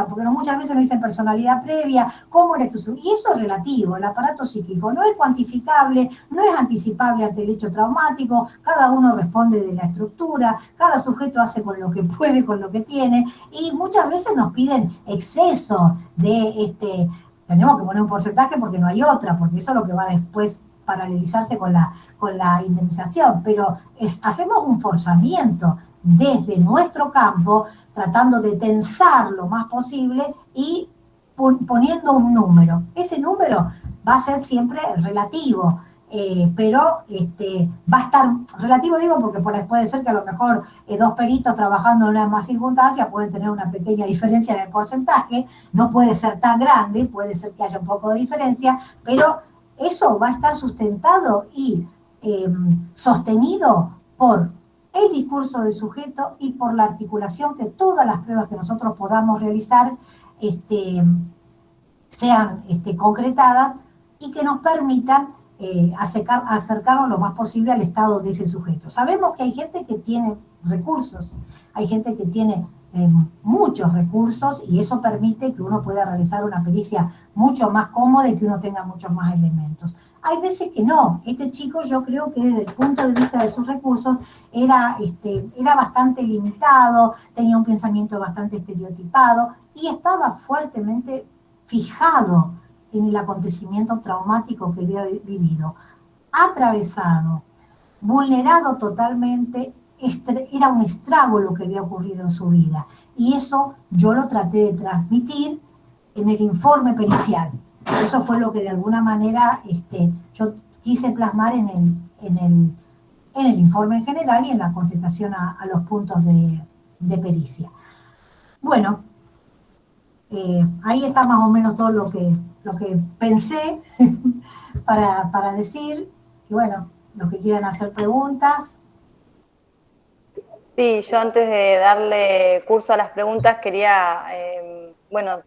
C: porque muchas veces nos dicen personalidad previa, cómo era tu sujeto, y eso es relativo, el aparato psíquico no es cuantificable, no es anticipable ante el hecho traumático, cada uno responde de la estructura, cada sujeto hace con lo que puede, con lo que tiene, y muchas veces nos piden exceso de tenemos que poner un porcentaje porque no hay otra, porque eso es lo que va después paralelizarse con la indemnización, pero hacemos un forzamiento desde nuestro campo, tratando de tensar lo más posible y poniendo un número. Ese número va a ser siempre relativo, pero va a estar relativo, digo, porque puede ser que a lo mejor dos peritos trabajando en una misma circunstancia pueden tener una pequeña diferencia en el porcentaje, no puede ser tan grande, puede ser que haya un poco de diferencia, pero eso va a estar sustentado y sostenido por el discurso del sujeto y por la articulación que todas las pruebas que nosotros podamos realizar sean concretadas y que nos permitan acercarnos lo más posible al estado de ese sujeto. Sabemos que hay gente que tiene recursos, hay gente que tiene muchos recursos y eso permite que uno pueda realizar una pericia mucho más cómoda y que uno tenga muchos más elementos. Hay veces que no. Este chico yo creo que desde el punto de vista de sus recursos era bastante limitado, tenía un pensamiento bastante estereotipado y estaba fuertemente fijado en el acontecimiento traumático que había vivido, atravesado, vulnerado totalmente, era un estrago lo que había ocurrido en su vida. Y eso yo lo traté de transmitir en el informe pericial. Eso fue lo que de alguna manera yo quise plasmar en el informe en general y en la contestación a los puntos de pericia. Bueno, ahí está más o menos todo lo que pensé para decir. Y bueno, los que quieran hacer preguntas.
A: Sí, yo antes de darle curso a las preguntas quería,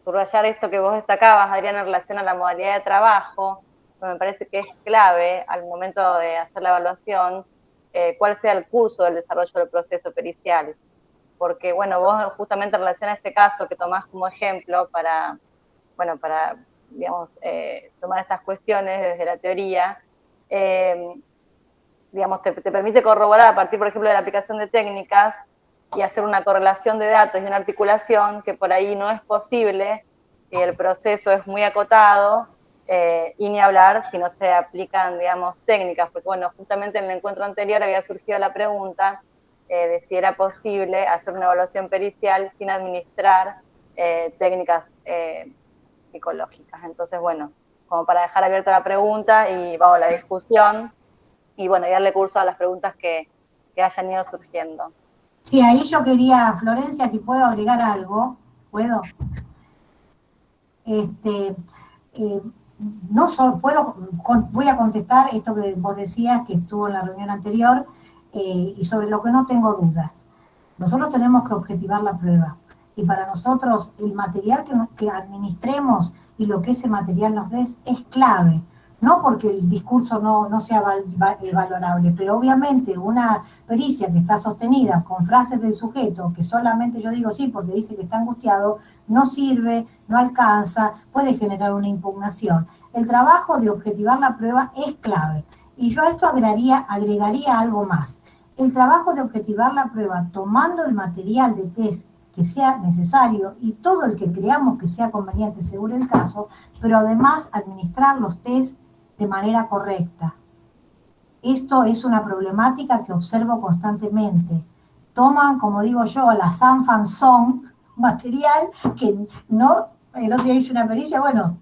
A: subrayar esto que vos destacabas, Adriana, en relación a la modalidad de trabajo, que me parece que es clave al momento de hacer la evaluación, cuál sea el curso del desarrollo del proceso pericial. Porque, vos justamente en relación a este caso que tomás como ejemplo para digamos, tomar estas cuestiones desde la teoría, digamos, te permite corroborar a partir, por ejemplo, de la aplicación de técnicas y hacer una correlación de datos y una articulación que por ahí no es posible, y el proceso es muy acotado, y ni hablar si no se aplican, digamos, técnicas, porque, justamente en el encuentro anterior había surgido la pregunta de si era posible hacer una evaluación pericial sin administrar técnicas psicológicas. Entonces, como para dejar abierta la pregunta y vamos a la discusión, y darle curso a las preguntas que hayan ido surgiendo.
C: Sí, ahí yo quería, Florencia, si puedo agregar algo, ¿puedo? no solo voy a contestar esto que vos decías, que estuvo en la reunión anterior, y sobre lo que no tengo dudas. Nosotros tenemos que objetivar la prueba. Y para nosotros el material que administremos y lo que ese material nos dé es clave. No porque el discurso no sea valorable, pero obviamente una pericia que está sostenida con frases del sujeto, que solamente yo digo sí porque dice que está angustiado, no sirve, no alcanza, puede generar una impugnación. El trabajo de objetivar la prueba es clave. Y yo a esto agregaría algo más. El trabajo de objetivar la prueba tomando el material de test que sea necesario y todo el que creamos que sea conveniente según el caso, pero además administrar los test de manera correcta. Esto es una problemática que observo constantemente. Toman, como digo yo, la sanfanzón, material que no, el otro día hice una pericia, bueno,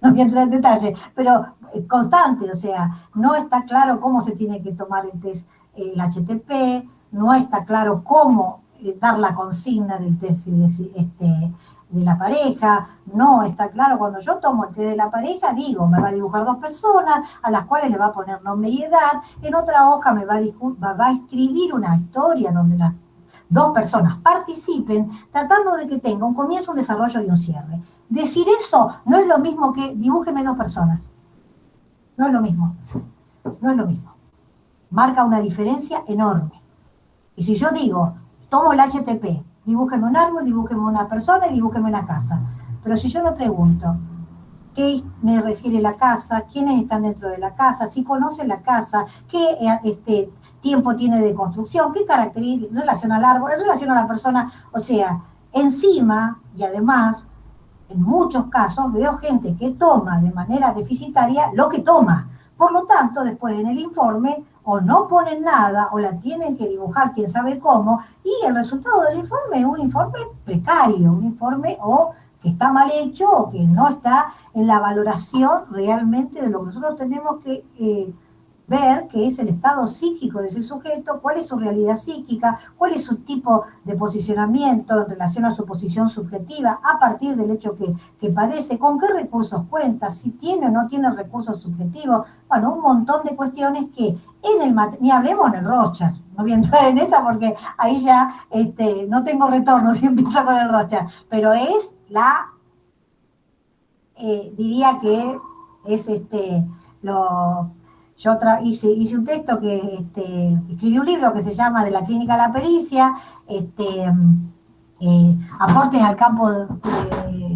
C: no voy a entrar en detalle, pero constante, o sea, no está claro cómo se tiene que tomar el test, el HTP, no está claro cómo dar la consigna del test de la pareja, no está claro. Cuando yo tomo el test de la pareja, digo, me va a dibujar 2 personas, a las cuales le va a poner nombre y edad, en otra hoja me va a escribir una historia donde las 2 personas participen, tratando de que tenga un comienzo, un desarrollo y un cierre. Decir eso no es lo mismo que dibújeme 2 personas. No es lo mismo. No es lo mismo. Marca una diferencia enorme. Y si yo digo, tomo el HTP, dibújeme un árbol, dibújeme una persona y dibújeme una casa. Pero si yo me pregunto, ¿qué me refiere la casa? ¿Quiénes están dentro de la casa? ¿Si conocen la casa? ¿Qué tiempo tiene de construcción? ¿Qué características en relación al árbol, en relación a la persona? O sea, encima, y además, en muchos casos veo gente que toma de manera deficitaria lo que toma. Por lo tanto, después en el informe o no ponen nada o la tienen que dibujar quién sabe cómo, y el resultado del informe es un informe precario, un informe o que está mal hecho o que no está en la valoración realmente de lo que nosotros tenemos que ver, que es el estado psíquico de ese sujeto, cuál es su realidad psíquica, cuál es su tipo de posicionamiento en relación a su posición subjetiva a partir del hecho que padece, con qué recursos cuenta, si tiene o no tiene recursos subjetivos, bueno, un montón de cuestiones que ni hablemos en el Rorschach, no voy a entrar en esa porque ahí ya no tengo retorno si empiezo con el Rorschach, pero es diría que es yo hice un texto que escribí un libro que se llama De la clínica a la pericia, aportes al campo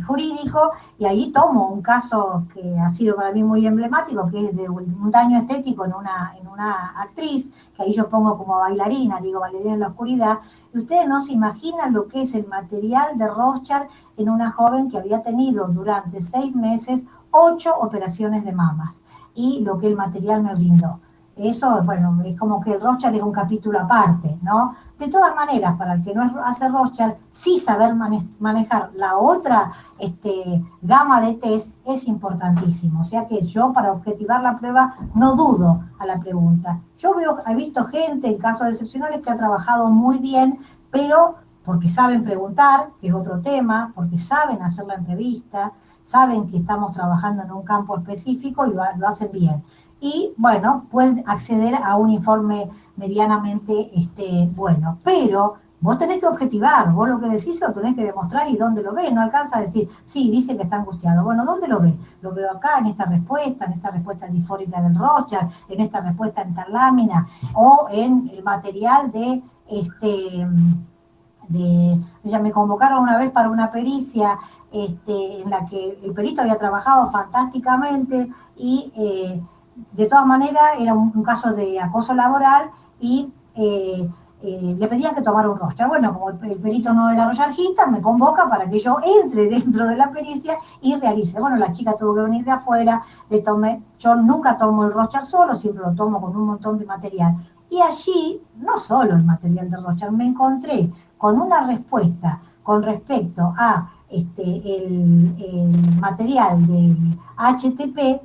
C: jurídico, y ahí tomo un caso que ha sido para mí muy emblemático, que es de un daño estético en una actriz, que ahí yo pongo como bailarina, digo bailarina en la oscuridad, y ustedes no se imaginan lo que es el material de Rorschach en una joven que había tenido durante 6 meses 8 operaciones de mamas, y lo que el material me brindó. Eso, bueno, es como que el Rorschach es un capítulo aparte, ¿no? De todas maneras, para el que no hace Rorschach, sí saber manejar la otra gama de test es importantísimo. O sea que yo, para objetivar la prueba, no dudo a la pregunta. He visto gente en casos excepcionales que ha trabajado muy bien, pero porque saben preguntar, que es otro tema, porque saben hacer la entrevista, saben que estamos trabajando en un campo específico y lo hacen bien. Y, bueno, pueden acceder a un informe medianamente bueno. Pero vos tenés que objetivar, vos lo que decís lo tenés que demostrar y dónde lo ves. No alcanza a decir, sí, dice que está angustiado. Bueno, ¿dónde lo ves? Lo veo acá, en esta respuesta disfórica del Rorschach, en esta respuesta en tal lámina, o en el material ella me convocaron una vez para una pericia en la que el perito había trabajado fantásticamente y de todas maneras era un caso de acoso laboral y le pedían que tomara un Rorschach. Bueno, como el perito no era rorschachista, me convoca para que yo entre dentro de la pericia y realice. Bueno, la chica tuvo que venir de afuera, yo nunca tomo el Rorschach solo, siempre lo tomo con un montón de material. Y allí, no solo el material de Rorschach, me encontré con una respuesta con respecto a el material del HTP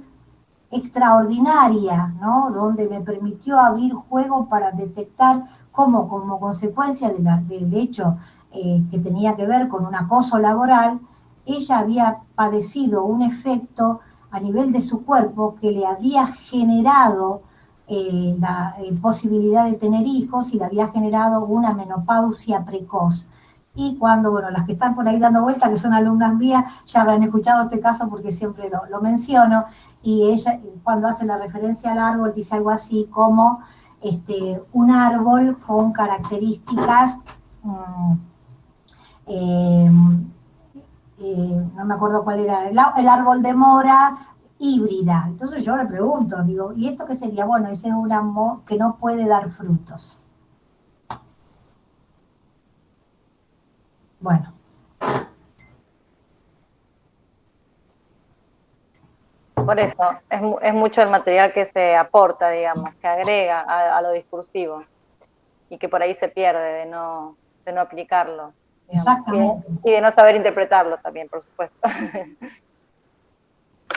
C: extraordinaria, ¿no? Donde me permitió abrir juego para detectar cómo, como consecuencia del hecho que tenía que ver con un acoso laboral, ella había padecido un efecto a nivel de su cuerpo que le había generado la posibilidad de tener hijos y le había generado una menopausia precoz. Y cuando, bueno, las que están por ahí dando vuelta, que son alumnas mías, ya habrán escuchado este caso porque siempre lo menciono, y ella cuando hace la referencia al árbol dice algo así como un árbol con características, no me acuerdo cuál era, el árbol de mora híbrida. Entonces yo le pregunto, digo, ¿y esto qué sería? Bueno, ese es un amor que no puede dar frutos. Bueno.
A: Por eso, es mucho el material que se aporta, digamos, que agrega a lo discursivo y que por ahí se pierde de no aplicarlo. Digamos,
C: Exactamente.
A: Y de no saber interpretarlo también, por supuesto.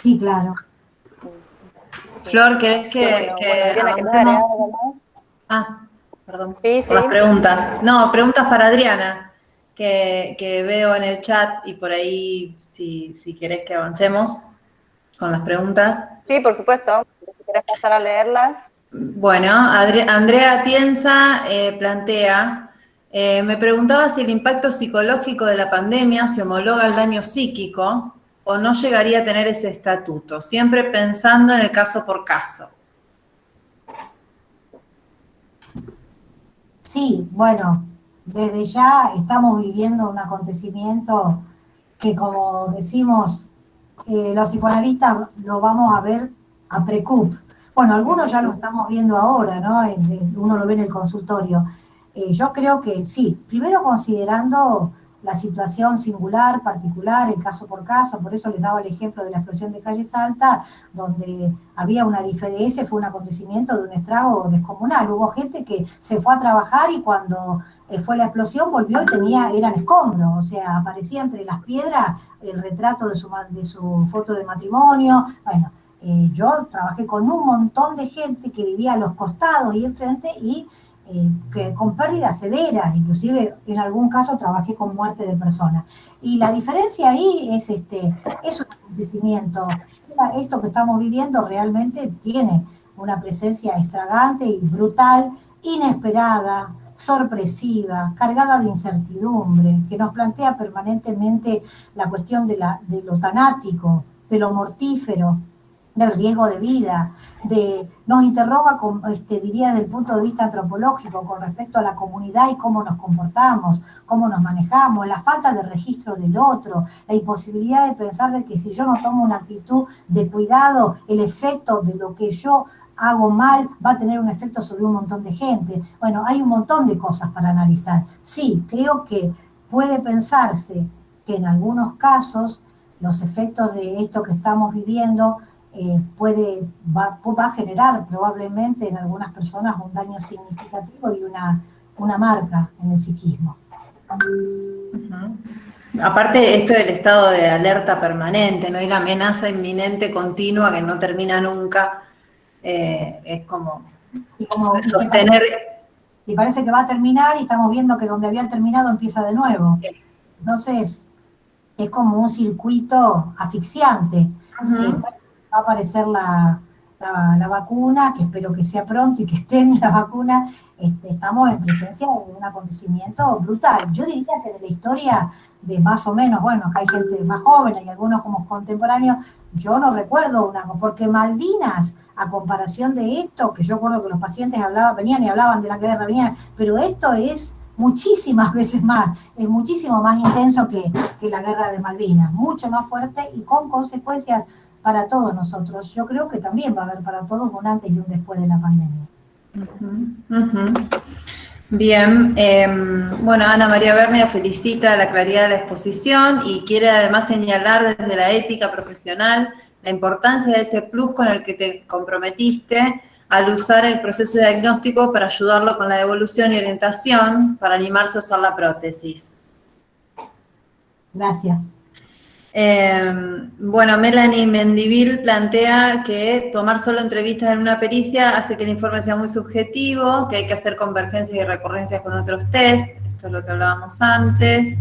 C: Sí, claro.
D: Flor, ¿querés que
A: Adriana, ¿querés
D: avancemos?
A: agregar algo más?
D: Ah, perdón.
A: Sí,
D: Por las
A: sí.
D: preguntas. No, preguntas para Adriana, que veo en el chat y por ahí, si querés que avancemos con las preguntas.
A: Sí, por supuesto. Si querés pasar a leerlas.
D: Bueno, Andrea Tienza plantea, me preguntaba si el impacto psicológico de la pandemia se homologa al daño psíquico o no llegaría a tener ese estatuto, siempre pensando en el caso por caso.
C: Sí, bueno, desde ya estamos viviendo un acontecimiento que, como decimos, los psicoanalistas lo vamos a ver a precup. Bueno, algunos ya lo estamos viendo ahora, ¿no? Uno lo ve en el consultorio. Yo creo que sí, primero considerando la situación singular, particular, el caso por caso, por eso les daba el ejemplo de la explosión de Calle Salta, donde había una diferencia, fue un acontecimiento de un estrago descomunal. Hubo gente que se fue a trabajar y cuando fue la explosión volvió y eran escombros, o sea, aparecía entre las piedras el retrato de su foto de matrimonio. Bueno, yo trabajé con un montón de gente que vivía a los costados y enfrente y que con pérdidas severas, inclusive en algún caso trabajé con muerte de personas. Y la diferencia ahí es un acontecimiento. Esto que estamos viviendo realmente tiene una presencia extravagante y brutal, inesperada, sorpresiva, cargada de incertidumbre, que nos plantea permanentemente la cuestión de lo tanático, de lo mortífero, del riesgo de vida, nos interroga, diría desde el punto de vista antropológico, con respecto a la comunidad y cómo nos comportamos, cómo nos manejamos, la falta de registro del otro, la imposibilidad de pensar de que si yo no tomo una actitud de cuidado, el efecto de lo que yo hago mal va a tener un efecto sobre un montón de gente. Bueno, hay un montón de cosas para analizar. Sí, creo que puede pensarse que en algunos casos los efectos de esto que estamos viviendo va a generar probablemente en algunas personas un daño significativo y una marca en el psiquismo.
D: Aparte, esto del estado de alerta permanente, ¿no? Y la amenaza inminente continua que no termina nunca, es como sostener.
C: Y parece que va a terminar y estamos viendo que donde habían terminado empieza de nuevo. Entonces, es como un circuito asfixiante. Va a aparecer la vacuna, que espero que sea pronto y que esté en la vacuna. Estamos en presencia de un acontecimiento brutal. Yo diría que de la historia de más o menos, bueno, que hay gente más joven y algunos como contemporáneos, yo no recuerdo porque Malvinas, a comparación de esto, que yo recuerdo que los pacientes venían y hablaban de la guerra, pero esto es muchísimas veces más, es muchísimo más intenso que la guerra de Malvinas, mucho más fuerte y con consecuencias para todos nosotros. Yo creo que también va a haber para todos un antes y un después de la pandemia.
D: Bien, bueno, Ana María Bernia felicita la claridad de la exposición y quiere además señalar desde la ética profesional la importancia de ese plus con el que te comprometiste al usar el proceso de diagnóstico para ayudarlo con la devolución y orientación para animarse a usar la prótesis.
C: Gracias.
D: Bueno, Melanie Mendivil plantea que tomar solo entrevistas en una pericia hace que el informe sea muy subjetivo, que hay que hacer convergencias y recurrencias con otros test, esto es lo que hablábamos antes.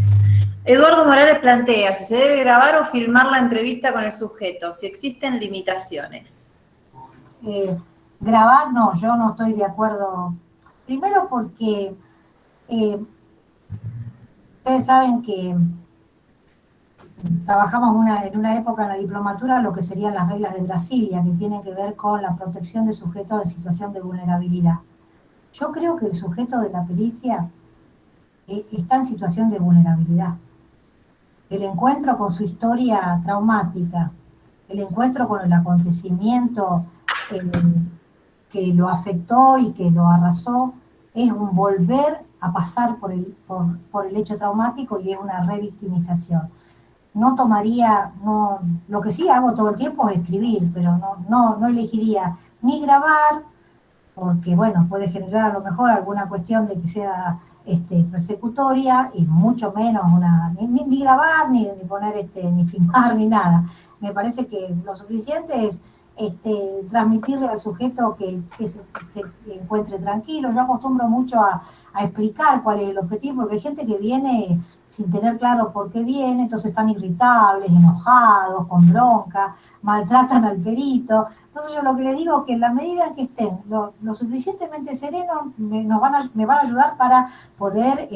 D: Eduardo Morales plantea si se debe grabar o filmar la entrevista con el sujeto, si existen limitaciones.
C: Grabar, no, yo no estoy de acuerdo. Primero porque ustedes saben que trabajamos en una época en la diplomatura lo que serían las reglas de Brasilia, que tienen que ver con la protección de sujetos en situación de vulnerabilidad. Yo creo que el sujeto de la pericia está en situación de vulnerabilidad. El encuentro con su historia traumática, el encuentro con el acontecimiento que lo afectó y que lo arrasó, es un volver a pasar por el hecho traumático y es una revictimización. No tomaría, no, lo que sí hago todo el tiempo es escribir, pero no elegiría ni grabar, porque bueno, puede generar a lo mejor alguna cuestión de que sea persecutoria, y mucho menos ni grabar, ni poner ni filmar, ni nada. Me parece que lo suficiente es transmitirle al sujeto que se encuentre tranquilo. Yo acostumbro mucho a explicar cuál es el objetivo, porque hay gente que viene sin tener claro por qué viene, entonces están irritables, enojados, con bronca, maltratan al perito. Entonces yo lo que les digo es que en la medida en que estén lo suficientemente serenos, me van a ayudar para poder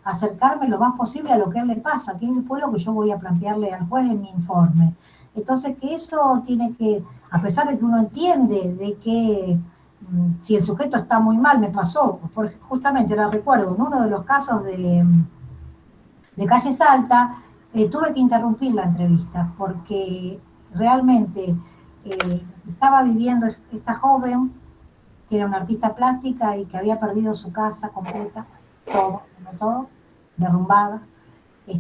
C: acercarme lo más posible a lo que a él le pasa, que es después lo que yo voy a plantearle al juez en mi informe. Entonces que eso tiene que, a pesar de que uno entiende de que si el sujeto está muy mal, me pasó, porque justamente lo recuerdo, en uno de los casos de Calle Salta, tuve que interrumpir la entrevista porque realmente estaba viviendo esta joven, que era una artista plástica y que había perdido su casa completa, todo, derrumbada.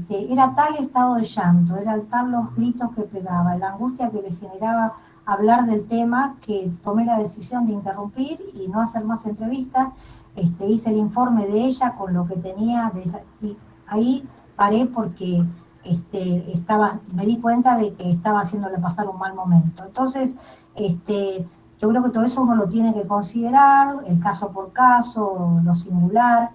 C: Era tal estado de llanto, eran tal los gritos que pegaba, la angustia que le generaba hablar del tema, que tomé la decisión de interrumpir y no hacer más entrevistas. Hice el informe de ella con lo que tenía, y ahí paré porque me di cuenta de que estaba haciéndole pasar un mal momento. Entonces, yo creo que todo eso uno lo tiene que considerar, el caso por caso, lo singular.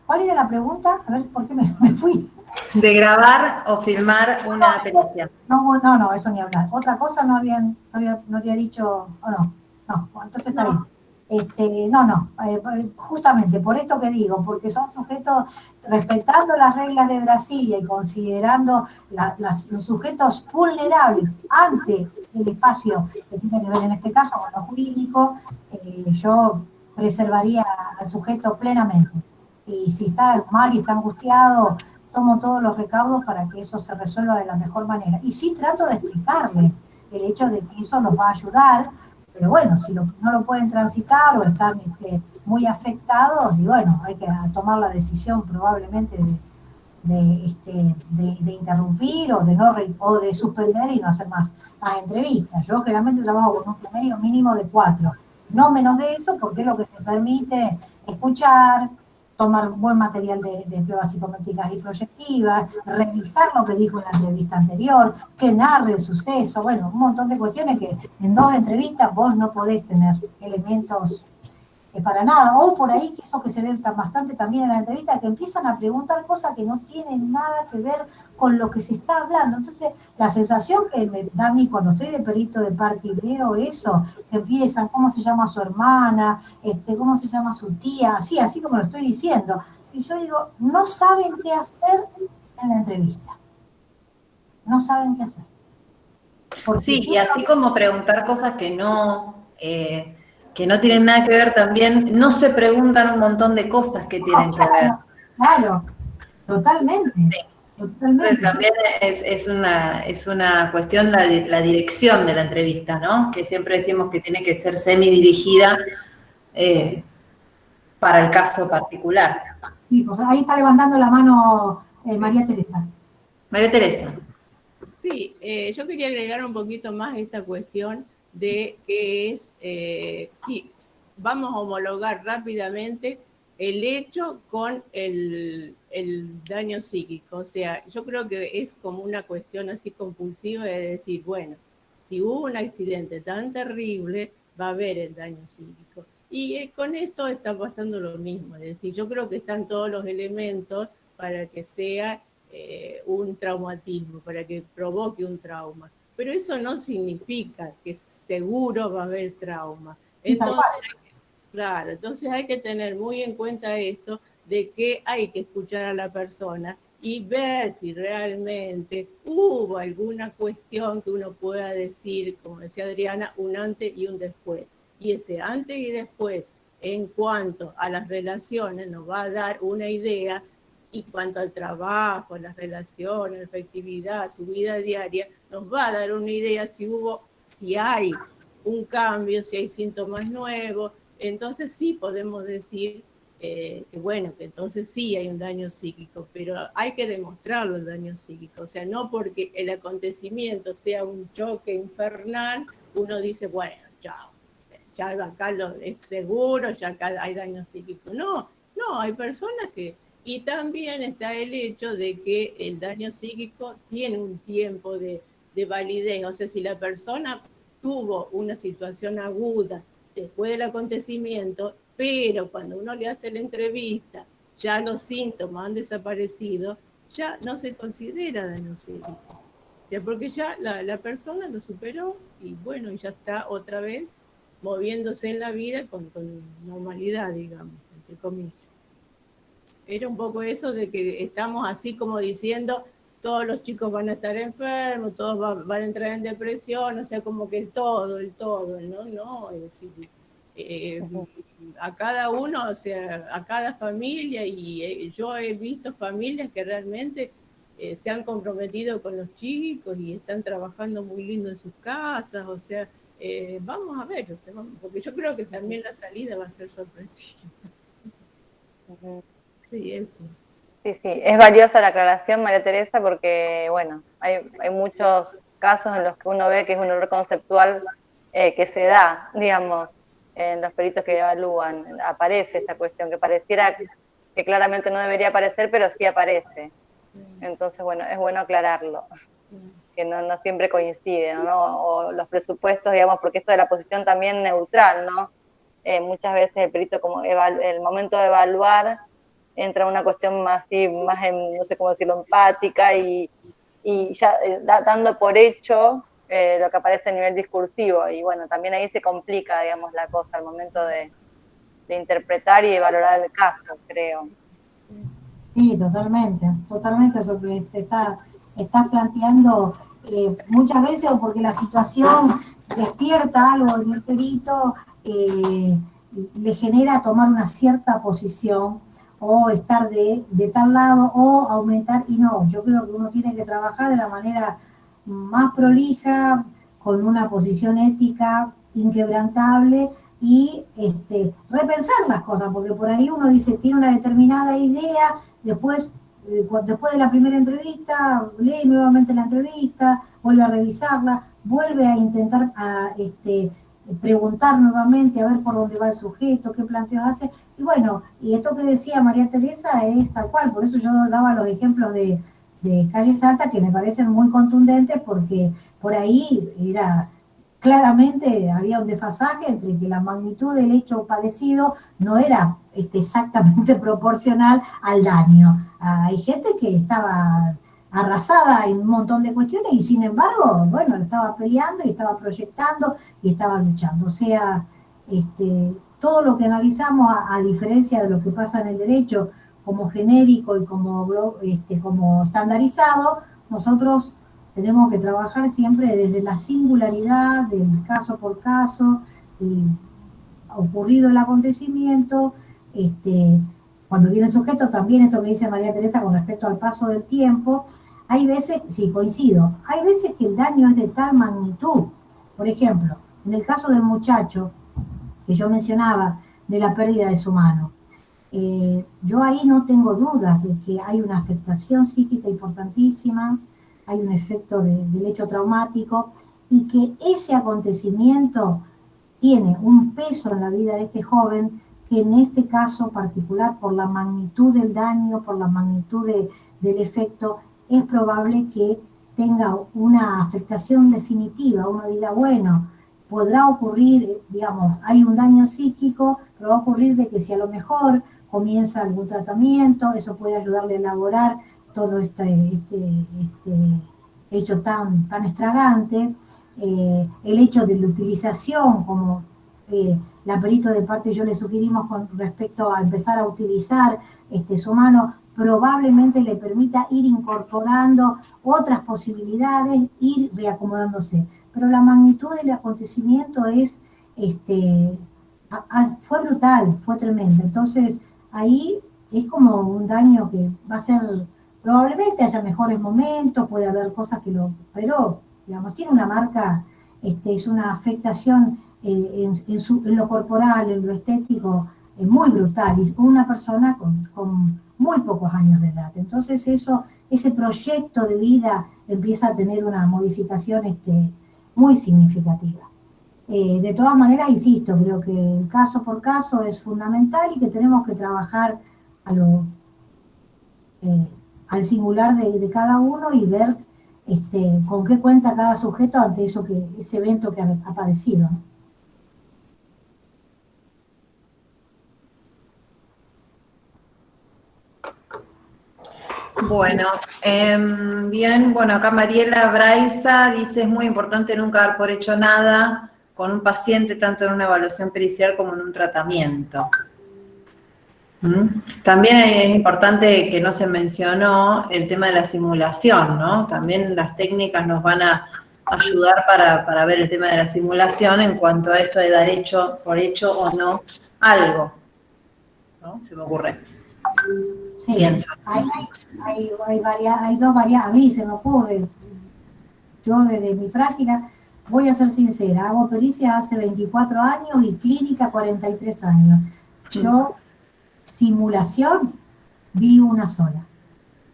C: ¿Cuál era la pregunta? A ver, ¿por qué me fui?
D: De grabar o filmar una pericia.
C: No, eso ni hablar. Otra cosa no había dicho, o no, entonces está bien. Justamente por esto que digo, porque son sujetos, respetando las reglas de Brasilia y considerando los sujetos vulnerables ante el espacio que tiene que ver en este caso con lo jurídico, yo preservaría al sujeto plenamente. Y si está mal y está angustiado, tomo todos los recaudos para que eso se resuelva de la mejor manera. Y sí trato de explicarles el hecho de que eso nos va a ayudar, pero bueno, si no lo pueden transitar o están muy afectados, y bueno, hay que tomar la decisión probablemente de interrumpir o de suspender y no hacer más entrevistas. Yo generalmente trabajo con un promedio mínimo de 4, no menos de eso, porque es lo que te permite escuchar, tomar buen material de pruebas psicométricas y proyectivas, revisar lo que dijo en la entrevista anterior, que narre el suceso, bueno, un montón de cuestiones que en 2 entrevistas vos no podés tener elementos para nada, o por ahí, que eso que se ve bastante también en la entrevista, que empiezan a preguntar cosas que no tienen nada que ver con lo que se está hablando. Entonces, la sensación que me da a mí cuando estoy de perito de parte y veo eso, que empiezan, ¿cómo se llama su hermana? ¿Cómo se llama su tía? Así como lo estoy diciendo. Y yo digo, no saben qué hacer en la entrevista. No saben qué hacer. Porque
D: sí, y así como preguntar cosas que no tienen nada que ver también, no se preguntan un montón de cosas que tienen que ver.
C: Claro, totalmente.
D: Sí. Entonces también es una cuestión la dirección de la entrevista, ¿no? Que siempre decimos que tiene que ser semi-dirigida para el caso particular.
C: Sí, pues ahí está levantando la mano María Teresa.
D: María Teresa.
B: Sí, yo quería agregar un poquito más esta cuestión de que sí, vamos a homologar rápidamente el hecho con el daño psíquico. O sea, yo creo que es como una cuestión así compulsiva de decir, bueno, si hubo un accidente tan terrible, va a haber el daño psíquico. Y con esto está pasando lo mismo, es decir, yo creo que están todos los elementos para que sea un traumatismo, para que provoque un trauma. Pero eso no significa que seguro va a haber trauma. Entonces, claro, entonces hay que tener muy en cuenta esto de que hay que escuchar a la persona y ver si realmente hubo alguna cuestión que uno pueda decir, como decía Adriana, un antes y un después. Y ese antes y después, en cuanto a las relaciones, nos va a dar una idea, y cuanto al trabajo, las relaciones, la efectividad, su vida diaria, nos va a dar una idea si hay un cambio, si hay síntomas nuevos. Entonces sí podemos decir que bueno, que entonces sí hay un daño psíquico, pero hay que demostrarlo el daño psíquico. O sea, no porque el acontecimiento sea un choque infernal, uno dice, bueno, chao, ya acá es seguro, ya acá hay daño psíquico. No, no, hay personas que... Y también está el hecho de que el daño psíquico tiene un tiempo de validez. O sea, si la persona tuvo una situación aguda después del acontecimiento, pero cuando uno le hace la entrevista, ya los síntomas han desaparecido, ya no se considera daño psíquico. Ya porque ya la persona lo superó y bueno, ya está otra vez moviéndose en la vida con normalidad, digamos, entre comillas. Era un poco eso de que estamos así como diciendo, todos los chicos van a estar enfermos, todos van a entrar en depresión, o sea, como que el todo, ¿no? No, es decir, a cada uno, o sea, a cada familia, y yo he visto familias que realmente se han comprometido con los chicos y están trabajando muy lindo en sus casas, o sea, vamos a ver, o sea, porque yo creo que también la salida va a ser sorpresiva. Sí, eso.
A: Sí, sí, es valiosa la aclaración, María Teresa, porque, bueno, hay muchos casos en los que uno ve que es un error conceptual que se da, digamos, en los peritos que evalúan. Aparece esta cuestión que pareciera que claramente no debería aparecer, pero sí aparece. Entonces, bueno, es bueno aclararlo, que no siempre coincide, ¿no? O los presupuestos, digamos, porque esto de la posición también neutral, ¿no? Muchas veces el perito, como el momento de evaluar, entra una cuestión más, no sé cómo decirlo, empática y ya dando por hecho lo que aparece a nivel discursivo. Y bueno, también ahí se complica, digamos, la cosa al momento de interpretar y de valorar el caso, creo.
C: Sí, totalmente eso que estás planteando muchas veces, o porque la situación despierta algo en el perito, le genera tomar una cierta posición o estar de tal lado o aumentar, y no, yo creo que uno tiene que trabajar de la manera más prolija, con una posición ética inquebrantable y repensar las cosas, porque por ahí uno dice, tiene una determinada idea, después de la primera entrevista, lee nuevamente la entrevista, vuelve a revisarla, vuelve a intentar preguntar nuevamente a ver por dónde va el sujeto, qué planteos hace. Y bueno, y esto que decía María Teresa es tal cual, por eso yo daba los ejemplos de Calle Salta que me parecen muy contundentes, porque por ahí claramente había un desfasaje entre que la magnitud del hecho padecido no era exactamente proporcional al daño. Hay gente que estaba arrasada en un montón de cuestiones y sin embargo, bueno, estaba peleando y estaba proyectando y estaba luchando. O sea, todo lo que analizamos, a diferencia de lo que pasa en el derecho como genérico y como estandarizado, nosotros tenemos que trabajar siempre desde la singularidad del caso por caso, ocurrido el acontecimiento, cuando viene el sujeto, también esto que dice María Teresa con respecto al paso del tiempo, hay veces, sí, coincido, hay veces que el daño es de tal magnitud. Por ejemplo, en el caso del muchacho que yo mencionaba, de la pérdida de su mano, yo ahí no tengo dudas de que hay una afectación psíquica importantísima, hay un efecto del hecho traumático, y que ese acontecimiento tiene un peso en la vida de este joven que en este caso particular, por la magnitud del daño, por la magnitud del efecto, es probable que tenga una afectación definitiva. Uno dirá, bueno, podrá ocurrir, digamos, hay un daño psíquico, pero va a ocurrir de que si a lo mejor comienza algún tratamiento, eso puede ayudarle a elaborar todo este hecho tan estragante. El hecho de la utilización, como la perito de parte yo le sugerimos con respecto a empezar a utilizar su mano, probablemente le permita ir incorporando otras posibilidades, ir reacomodándose. Pero la magnitud del acontecimiento es, fue brutal, fue tremenda. Entonces, ahí es como un daño que va a ser, probablemente haya mejores momentos, puede haber cosas que pero, digamos, tiene una marca, es una afectación en lo corporal, en lo estético, muy brutal, y una persona con muy pocos años de edad. Entonces ese proyecto de vida empieza a tener una modificación muy significativa. De todas maneras, insisto, creo que el caso por caso es fundamental y que tenemos que trabajar al singular de cada uno y ver con qué cuenta cada sujeto ante ese evento que ha padecido, ¿no?
D: Bueno, bien, bueno, acá Mariela Braiza dice, es muy importante nunca dar por hecho nada con un paciente, tanto en una evaluación pericial como en un tratamiento. También es importante que no se mencionó el tema de la simulación, ¿no? También las técnicas nos van a ayudar para ver el tema de la simulación en cuanto a esto de dar por hecho o no algo, ¿no? Se me ocurre.
C: Sí,
D: Pienso.
C: hay dos variables, a mí se me ocurre, yo desde mi práctica, voy a ser sincera, hago pericia hace 24 años y clínica 43 años. Yo, simulación, vi una sola.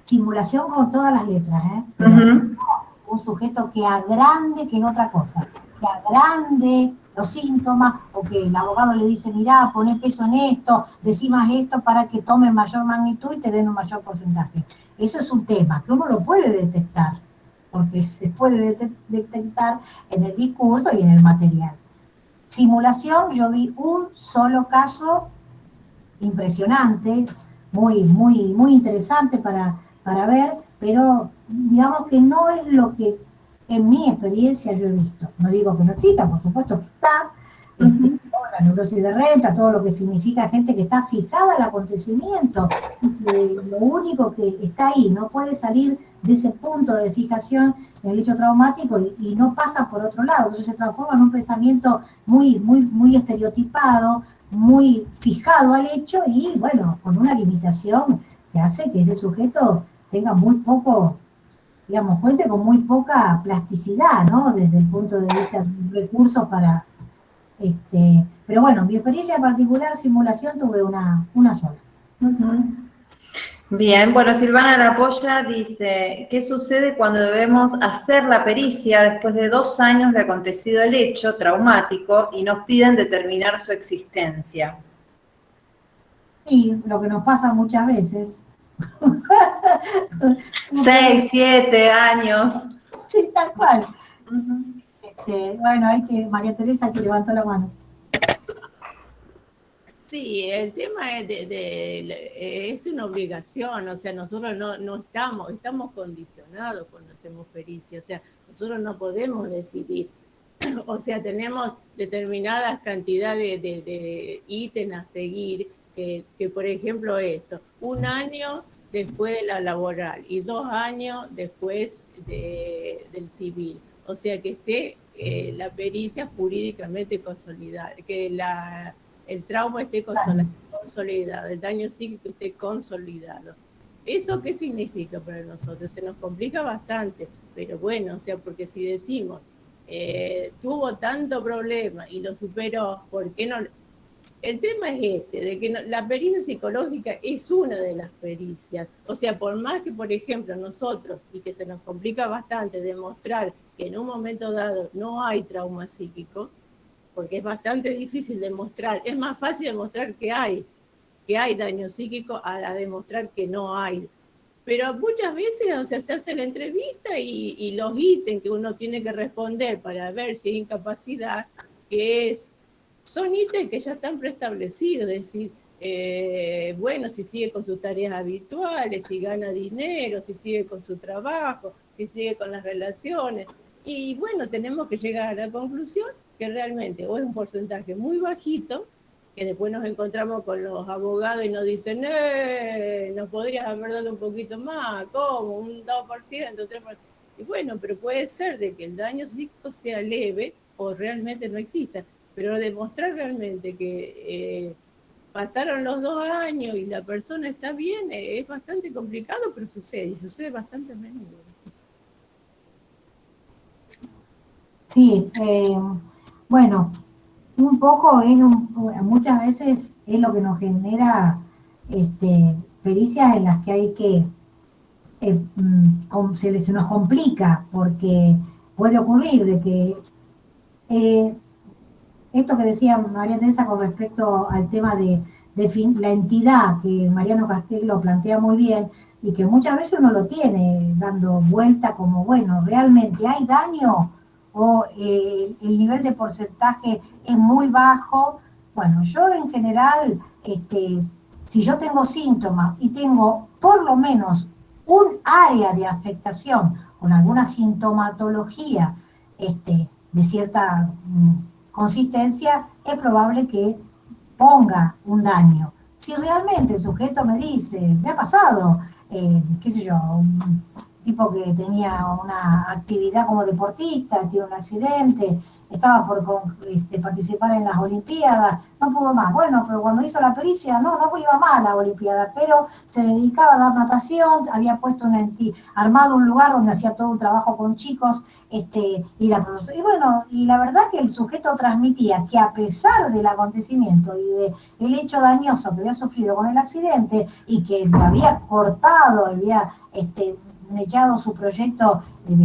C: Simulación con todas las letras, ¿eh? Pero un sujeto que agrande, que es otra cosa, que agrande los síntomas, o que el abogado le dice, mirá, poné peso en esto, decí más esto para que tome mayor magnitud y te den un mayor porcentaje. Eso es un tema que uno lo puede detectar, porque se puede detectar en el discurso y en el material. Simulación, yo vi un solo caso impresionante, muy interesante para ver, pero digamos que no es lo que en mi experiencia yo he visto. No digo que no exista, por supuesto que está, la neurosis de renta, todo lo que significa gente que está fijada al acontecimiento, y lo único que está ahí, no puede salir de ese punto de fijación en el hecho traumático y no pasa por otro lado, entonces se transforma en un pensamiento muy estereotipado, muy fijado al hecho y, bueno, con una limitación que hace que ese sujeto tenga muy poco, digamos, cuente con muy poca plasticidad, ¿no? Desde el punto de vista de recursos para, pero bueno, mi experiencia particular, simulación, tuve una sola.
D: Bien, bueno, Silvana Lapolla dice, ¿qué sucede cuando debemos hacer la pericia después de 2 años de acontecido el hecho traumático y nos piden determinar su existencia?
C: Y lo que nos pasa muchas veces.
D: 6, 7 años.
C: Sí, tal cual. Bueno, María Teresa que levantó la mano.
B: Sí, el tema es una obligación, o sea, nosotros no estamos condicionados cuando hacemos pericia, o sea, nosotros no podemos decidir, o sea, tenemos determinadas cantidades de ítems a seguir, que por ejemplo esto, 1 año después de la laboral y 2 años después del civil, o sea, que esté la pericia jurídicamente consolidada, que el trauma esté consolidado, el daño psíquico esté consolidado. ¿Eso qué significa para nosotros? Se nos complica bastante, pero bueno, o sea, porque si decimos, tuvo tanto problema y lo superó, ¿por qué no? El tema es de que la pericia psicológica es una de las pericias. O sea, por más que, por ejemplo, nosotros, y que se nos complica bastante demostrar que en un momento dado no hay trauma psíquico, porque es bastante difícil demostrar, es más fácil demostrar que hay daño psíquico a demostrar que no hay Pero muchas veces, o sea, se hace la entrevista y los ítems que uno tiene que responder para ver si hay incapacidad, son ítems que ya están preestablecidos, es decir, bueno, si sigue con sus tareas habituales, si gana dinero, si sigue con su trabajo, si sigue con las relaciones. Y bueno, tenemos que llegar a la conclusión que realmente o es un porcentaje muy bajito, que después nos encontramos con los abogados y nos dicen, nos podrías haber dado un poquito más, ¿cómo? Un 2%, 3%. Y bueno, pero puede ser de que el daño psíquico sea leve o realmente no exista, pero demostrar realmente que pasaron los 2 años y la persona está bien, es bastante complicado, pero sucede, y sucede bastante a menudo.
C: Sí, bueno, un poco muchas veces es lo que nos genera pericias en las que hay que, se nos complica, porque puede ocurrir de que esto que decía María Teresa con respecto al tema de la entidad, que Mariano Castello plantea muy bien, y que muchas veces uno lo tiene dando vuelta como, bueno, ¿realmente hay daño? ¿O el nivel de porcentaje es muy bajo? Bueno, yo en general, si yo tengo síntomas y tengo por lo menos un área de afectación con alguna sintomatología de cierta consistencia, es probable que ponga un daño. Si realmente el sujeto me dice, me ha pasado, qué sé yo, un tipo que tenía una actividad como deportista, tiene un accidente, estaba por participar en las Olimpiadas, no pudo más. Bueno, pero cuando hizo la pericia, no iba mal a las Olimpiadas, pero se dedicaba a dar natación, había puesto armado un lugar donde hacía todo un trabajo con chicos, y bueno, y la verdad que el sujeto transmitía que a pesar del acontecimiento y del hecho dañoso que había sufrido con el accidente y que le había cortado, había echado su proyecto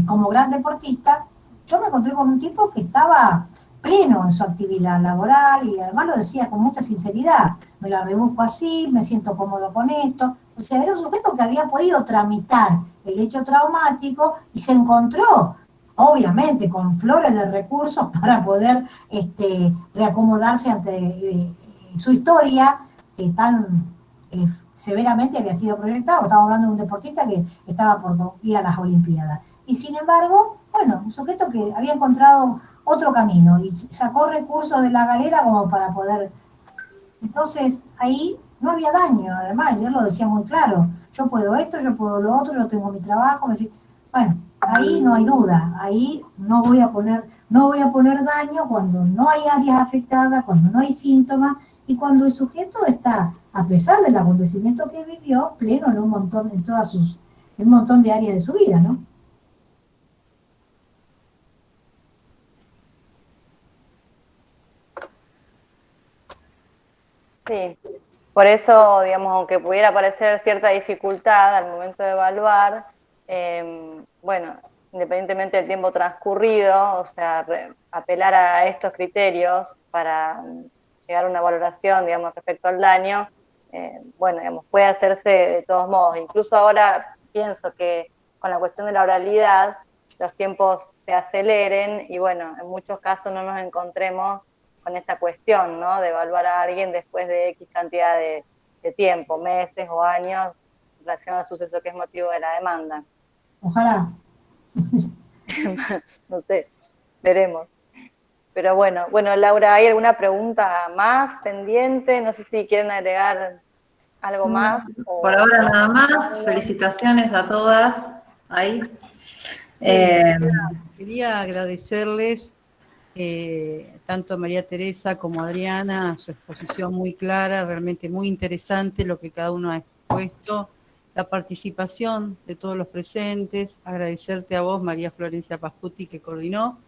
C: como gran deportista, yo me encontré con un tipo que estaba pleno en su actividad laboral y además lo decía con mucha sinceridad, me la rebusco así, me siento cómodo con esto. O sea, era un sujeto que había podido tramitar el hecho traumático y se encontró, obviamente, con flores de recursos para poder reacomodarse ante su historia que tan severamente había sido proyectado. Estamos hablando de un deportista que estaba por ir a las Olimpiadas. Y sin embargo, bueno, un sujeto que había encontrado otro camino y sacó recursos de la galera como para poder. Entonces, ahí no había daño, además, yo lo decía muy claro, yo puedo esto, yo puedo lo otro, yo tengo mi trabajo, bueno, ahí no hay duda, ahí no voy a poner daño cuando no hay áreas afectadas, cuando no hay síntomas y cuando el sujeto está, a pesar del acontecimiento que vivió, pleno en un montón de áreas de su vida, ¿no?
A: Sí, por eso, digamos, aunque pudiera parecer cierta dificultad al momento de evaluar, bueno, independientemente del tiempo transcurrido, o sea, apelar a estos criterios para llegar a una valoración, digamos, respecto al daño, bueno, digamos, puede hacerse de todos modos. Incluso ahora pienso que con la cuestión de la oralidad, los tiempos se aceleren y, bueno, en muchos casos no nos encontremos con esta cuestión, ¿no? De evaluar a alguien después de X cantidad de tiempo, meses o años, en relación al suceso que es motivo de la demanda.
C: Ojalá.
A: No sé, veremos. Pero bueno, Laura, ¿hay alguna pregunta más pendiente? No sé si quieren agregar algo más.
D: Por ahora nada más, felicitaciones a todas. Ahí.
E: Quería agradecerles tanto a María Teresa como a Adriana, su exposición muy clara, realmente muy interesante lo que cada uno ha expuesto, la participación de todos los presentes, agradecerte a vos, María Florencia Pascuti, que coordinó,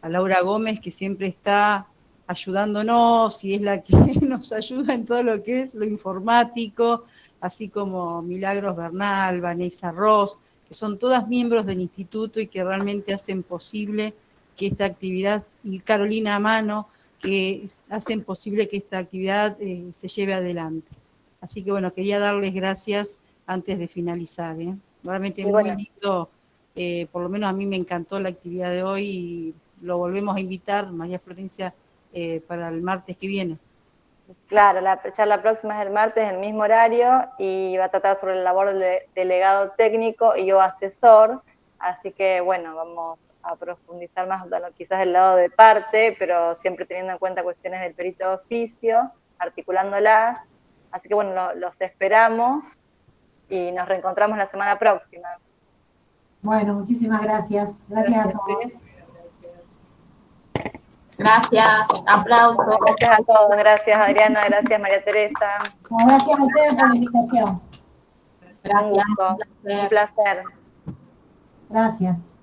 E: a Laura Gómez, que siempre está ayudándonos y es la que nos ayuda en todo lo que es lo informático, así como Milagros Bernal, Vanessa Ross, que son todas miembros del instituto y que realmente hacen posible que esta actividad, y Carolina Amano, que hacen posible que esta actividad se lleve adelante. Así que bueno, quería darles gracias antes de finalizar, ¿eh? Realmente
A: Y
E: muy
A: bueno.
E: lindo, por lo menos a mí me encantó la actividad de hoy y lo volvemos a invitar, María Florencia, para el martes que viene.
A: Claro, la charla próxima es el martes, en el mismo horario, y va a tratar sobre la labor del delegado técnico y o asesor, así que bueno, vamos a profundizar más, bueno, quizás el lado de parte, pero siempre teniendo en cuenta cuestiones del perito de oficio, articulándolas, así que bueno, los esperamos y nos reencontramos la semana próxima.
C: Bueno, muchísimas gracias. Gracias a todos.
F: Gracias, aplausos.
A: Gracias a todos, gracias Adriana, gracias María Teresa.
C: No, gracias a ustedes por la invitación.
F: Gracias.
A: Un gusto, un placer.
C: Gracias.